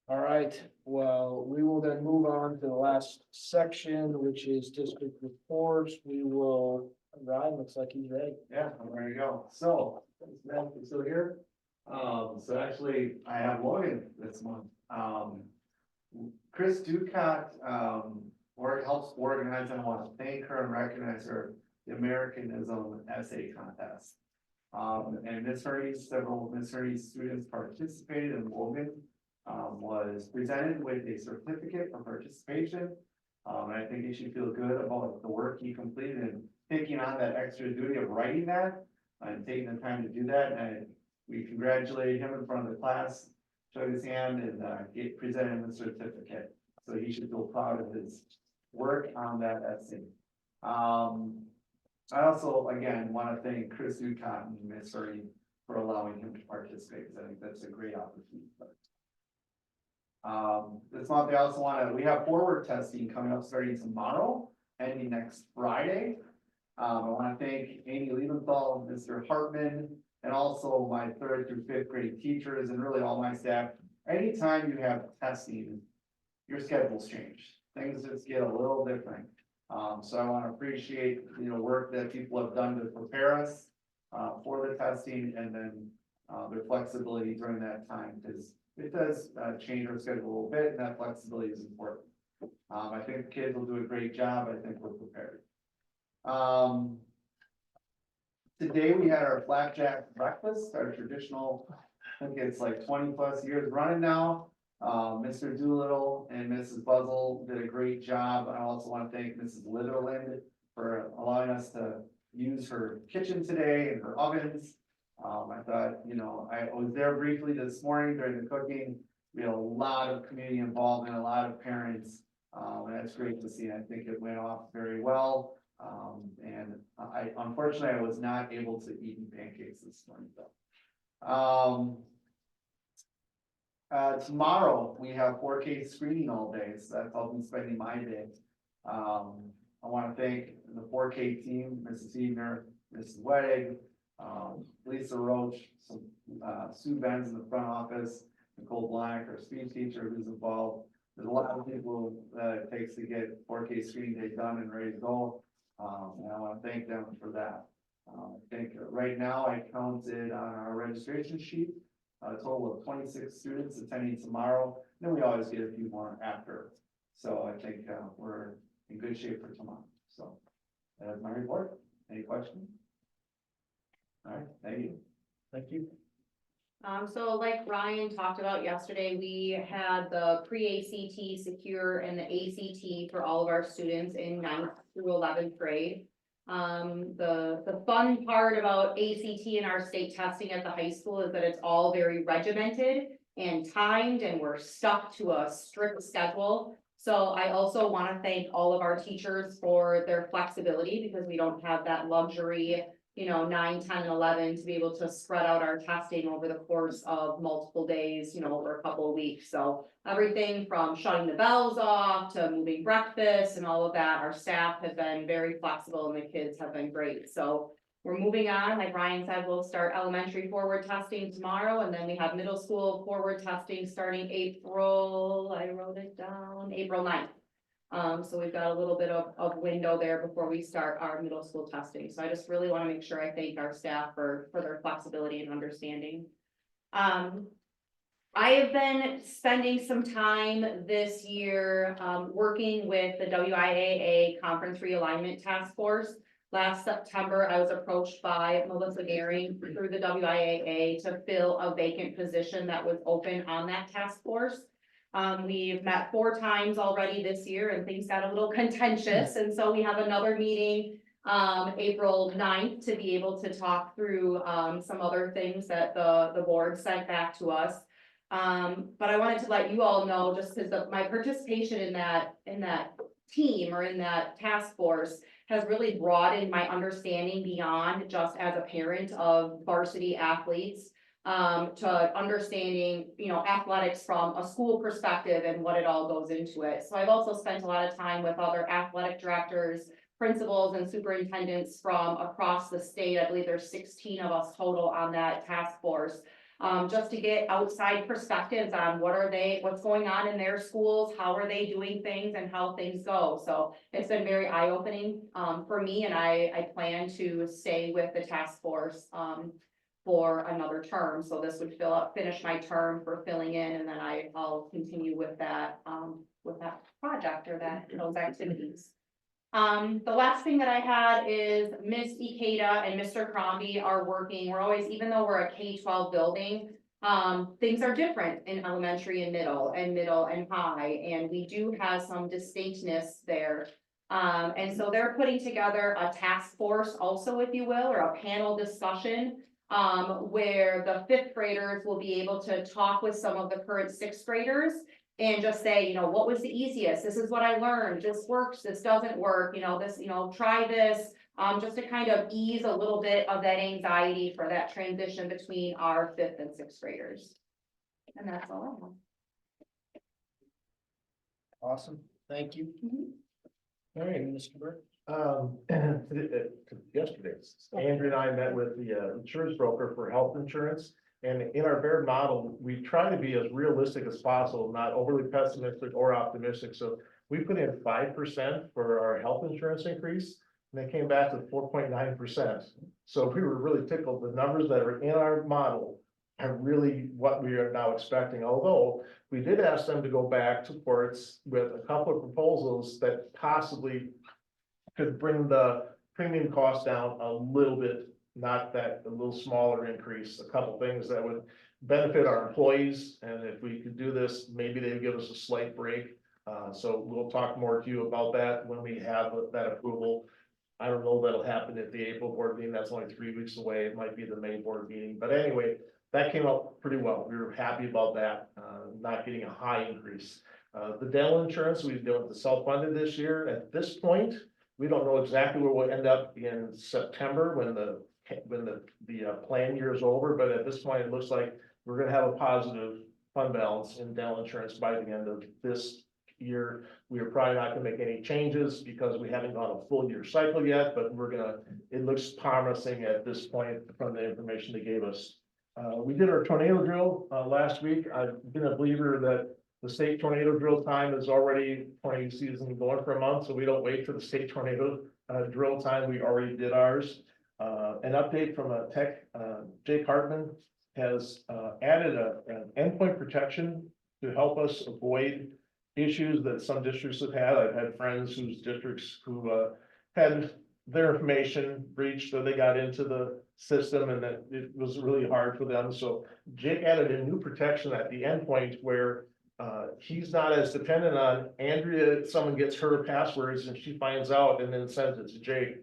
All right, well, we will then move on to the last section, which is district reports. We will, Ryan, looks like he's ready. Yeah, I'm ready to go. So, is Matthew still here? So actually, I have Logan this month. Chris Ducott, helps organize, and I want to thank her and recognize her, the Americanism essay contest. And several Miss Ernie's students participated, and Logan was presented with a certificate for participation. And I think he should feel good about the work he completed and taking on that extra duty of writing that and taking the time to do that. And we congratulated him in front of the class, showed his hand, and presented him the certificate. So he should feel proud of his work on that essay. I also, again, want to thank Chris Ducott and Miss Ernie for allowing him to participate, because I think that's a great opportunity. This month, we have forward testing coming up starting tomorrow, ending next Friday. I want to thank Amy Liebenthal, Mr. Hartman, and also my 3rd through 5th grade teachers, and really all my staff. Anytime you have testing, your schedules change. Things just get a little different. So I want to appreciate, work that people have done to prepare us for the testing, and then their flexibility during that time, because it does change our schedule a little bit, and that flexibility is important. I think the kids will do a great job. I think we're prepared. Today we had our flapjack breakfast, our traditional, I think it's like 20+ years running now. Mr. Doolittle and Mrs. Buzzle did a great job. I also want to thank Mrs. Litherland for allowing us to use her kitchen today and her ovens. I thought, I was there briefly this morning during the cooking. We had a lot of community involvement, a lot of parents. And that's great to see. I think it went off very well. And unfortunately, I was not able to eat pancakes this morning though. Tomorrow, we have 4K screening all day, so that's how I've been spending my day. I want to thank the 4K team, Mrs. Ebner, Mrs. Weddig, Lisa Roach, Sue Benz in the front office, Nicole Black, our speech teacher who's involved. There's a lot of people that it takes to get 4K screening day done and ready to go. And I want to thank them for that. I think right now I counted on our registration sheet, a total of 26 students attending tomorrow. Then we always get a few more after. So I think we're in good shape for tomorrow. So that's my report. Any questions? All right, thank you. Thank you. So like Ryan talked about yesterday, we had the pre-ACT secure and the ACT for all of our students in 9th through 11th grade. The fun part about ACT and our state testing at the high school is that it's all very regimented and timed, and we're stuck to a strict schedule. So I also want to thank all of our teachers for their flexibility, because we don't have that luxury, 9, 10, and 11 to be able to spread out our testing over the course of multiple days, over a couple of weeks. So everything from shutting the bells off to moving breakfast and all of that, our staff has been very flexible and the kids have been great. So we're moving on. Like Ryan said, we'll start elementary forward testing tomorrow, and then we have middle school forward testing starting April, I wrote it down, April 9th. So we've got a little bit of window there before we start our middle school testing. So I just really want to make sure I thank our staff for their flexibility and understanding. I have been spending some time this year, working with the WIAA Conference Realignment Task Force. Last September, I was approached by Melissa Gehring through the WIAA to fill a vacant position that was open on that task force. We've met 4 times already this year, and things got a little contentious. And so we have another meeting, April 9th, to be able to talk through, some other things that the board sent back to us. But I wanted to let you all know, just because my participation in that team or in that task force has really broadened my understanding beyond just as a parent of varsity athletes. To understanding, athletics from a school perspective and what it all goes into it. So I've also spent a lot of time with other athletic directors, principals, and superintendents from across the state. I believe there's 16 of us total on that task force. Just to get outside perspectives on what's going on in their schools, how are they doing things, and how things go. So it's been very eye-opening, for me, and I plan to stay with the task force, for another term. So this would finish my term for filling in, and then I'll continue with that project or those activities. The last thing that I had is Miss Ikeda and Mr. Crombie are working. We're always, even though we're a K-12 building, things are different in elementary and middle and high, and we do have some distinctness there. And so they're putting together a task force also, if you will, or a panel discussion, where the 5th graders will be able to talk with some of the current 6th graders and just say, what was the easiest? This is what I learned. This works, this doesn't work, try this, just to kind of ease a little bit of that anxiety for that transition between our 5th and 6th graders. And that's all I have. Awesome, thank you. All right, Mr. Burke. Yesterday, Andrew and I met with the insurance broker for health insurance. And in our Baird model, we try to be as realistic as possible, not overly pessimistic or optimistic. So we put in 5% for our health insurance increase, and they came back with 4.9%. So we were really tickled. The numbers that are in our model are really what we are now expecting. Although we did ask them to go back to courts with a couple of proposals that possibly could bring the premium cost down a little bit, not that a little smaller increase, a couple things that would benefit our employees, and if we could do this, maybe they'd give us a slight break. So we'll talk more to you about that when we have that approval. I don't know if that'll happen at the April board meeting, that's only 3 weeks away, it might be the May board meeting, but anyway, that came out pretty well, we were happy about that, not getting a high increase. The dental insurance, we've done the self-funded this year, at this point, we don't know exactly where we'll end up in September when the plan year is over, but at this point, it looks like we're gonna have a positive fund balance in dental insurance by the end of this year. We are probably not gonna make any changes because we haven't gone a full year cycle yet, but it looks promising at this point from the information they gave us. We did our tornado drill, last week. I've been a believer that the state tornado drill time is already tornado season going for a month, so we don't wait for the state tornado, drill time. We already did ours. An update from a tech, Jake Hartman has, added an endpoint protection to help us avoid issues that some districts have had. I've had friends whose districts who had their information breached, so they got into the system and that it was really hard for them. So Jake added a new protection at the endpoint where he's not as dependent on Andrea. Someone gets her passwords and she finds out and then sends it to Jake.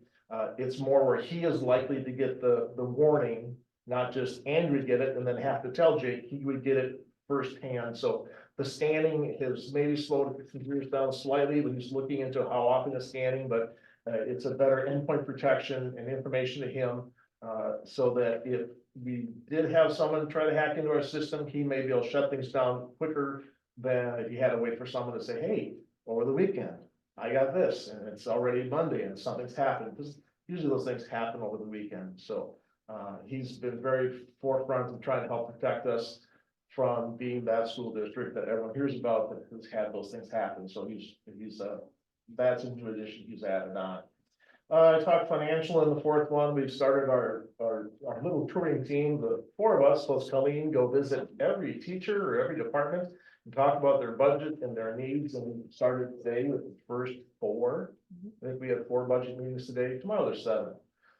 It's more where he is likely to get the warning, not just Andrea get it and then have to tell Jake. He would get it firsthand. So the scanning has maybe slowed the computers down slightly when he's looking into how often it's scanning, but it's a better endpoint protection and information to him, so that if we did have someone try to hack into our system, he may be able to shut things down quicker than if you had to wait for someone to say, hey, over the weekend, I got this, and it's already Monday and something's happened, because usually those things happen over the weekend. So he's been very forefront of trying to help protect us from being that school district that everyone hears about that has had those things happen. So that's a new addition he's added on. I talked financial in the fourth one. We've started our little touring team. The 4 of us, plus Colleen, go visit every teacher or every department and talk about their budget and their needs. And we started today with the first 4. I think we had 4 budget meetings today. Tomorrow there's 7.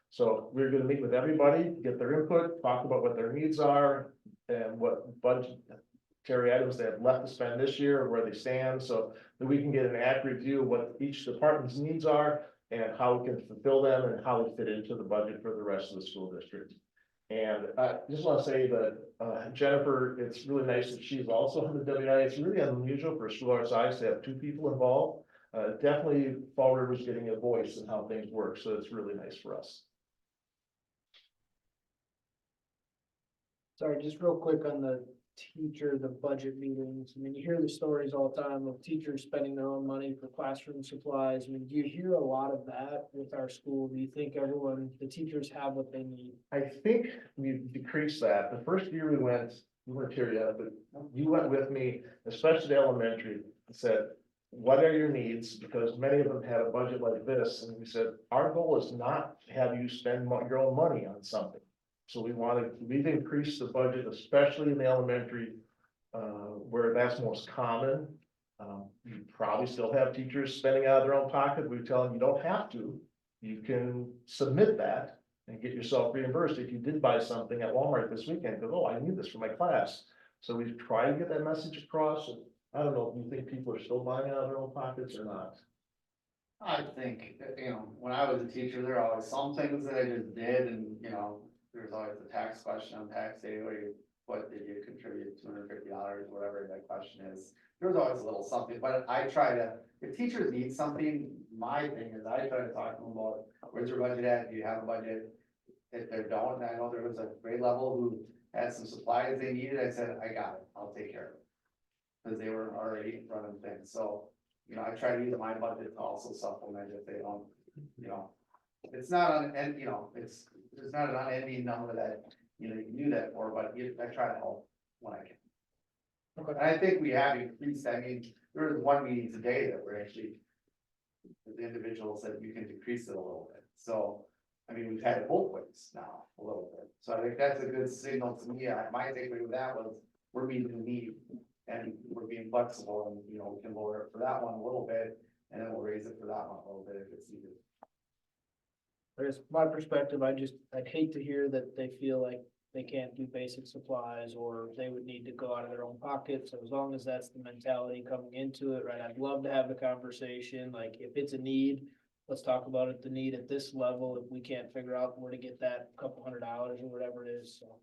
So we're going to meet with everybody, get their input, talk about what their needs are and what budgetary items they have left to spend this year or where they stand, so that we can get an accurate view of what each department's needs are and how we can fulfill them and how they fit into the budget for the rest of the school district. And I just want to say that Jennifer, it's really nice that she's also on the WI. It's really unusual for a school our size to have 2 people involved. Definitely Fall River's getting a voice in how things work, so it's really nice for us. Sorry, just real quick on the the budget meetings. I mean, you hear the stories all the time of teachers spending their own money for classroom supplies. I mean, do you hear a lot of that with our school? Do you think the teachers have what they need? I think we've decreased that. The first year we weren't here yet, but you went with me, especially elementary, and said, what are your needs? Because many of them had a budget like this. And we said, our goal is not to have you spend your own money on something. So we've increased the budget, especially in the elementary, where that's most common. You probably still have teachers spending out of their own pocket. We tell them you don't have to. You can submit that and get yourself reimbursed if you did buy something at Walmart this weekend, because, oh, I need this for my class. So we try to get that message across. I don't know if you think people are still buying out of their own pockets or not. I think, when I was a teacher, there are always some things that I just did and, there's always the tax question on tax day, what did you contribute, $250, whatever that question is. There's always a little something, but I try to, if teachers need something, my thing is I try to talk to them about, where's your budget at? Do you have a budget? If they don't, I know there was a grade level who had some supplies they needed. I said, I got it, I'll take care of it. Because they were already running things. So, I try to use my budget to also supplement if they don't, it's not on, and it's not an unending number that, you can do that for, but I try to help when I can. Okay. And I think we have increased, there was one meeting today that we're actually, the individual said you can decrease it a little bit. So, we've had it both ways now, a little bit. So I think that's a good signal to me. My takeaway with that was, we're meeting the need and we're being flexible and, we can lower it for that one a little bit and then we'll raise it for that one a little bit if it's needed. I guess my perspective, I'd hate to hear that they feel like they can't do basic supplies, or they would need to go out of their own pocket. So as long as that's the mentality coming into it, right, I'd love to have the conversation, like, if it's a need, let's talk about it, the need at this level, if we can't figure out where to get that couple $100 or whatever it is, so.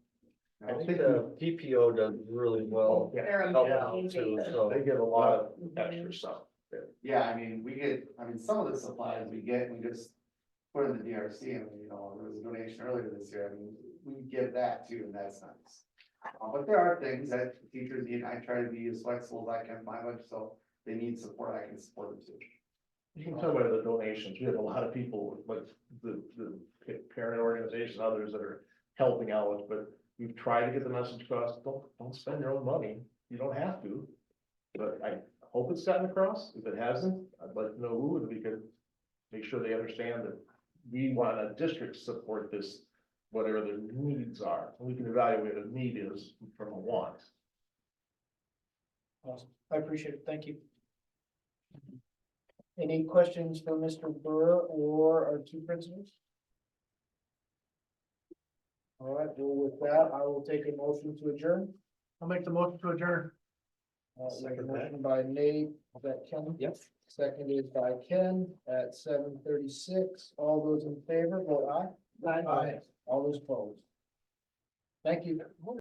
I think the PPO does really well. They're helping amazing. out too, so. They get a lot of extra stuff. Yeah, I mean, some of the supplies we just put in the DRC, and, you know, there was a donation earlier this year, I mean, we give that too, and that's nice. But there are things that teachers need, I try to be as flexible as I can find, it, so they need support, I can support them too. You can tell by the donations, we have a lot of people, like the parent organizations, others that are helping out, but we've tried to get the message across, don't spend your own money, you don't have to. But I hope it's gotten across, if it hasn't, I'd like to know who, and we could make sure they understand that we want a district to support this, whatever their needs are, and we can evaluate what a need is from a want. Awesome. I appreciate it. Thank you. Any questions for Mr. Burr or our two principals? All right, well, with that, I will take a motion to adjourn. I'll make the motion to adjourn. Second motion by Nate, is that Ken? Yep. Seconded by Ken at 7:36. All those in favor, vote aye. Aye. All those opposed. Thank you.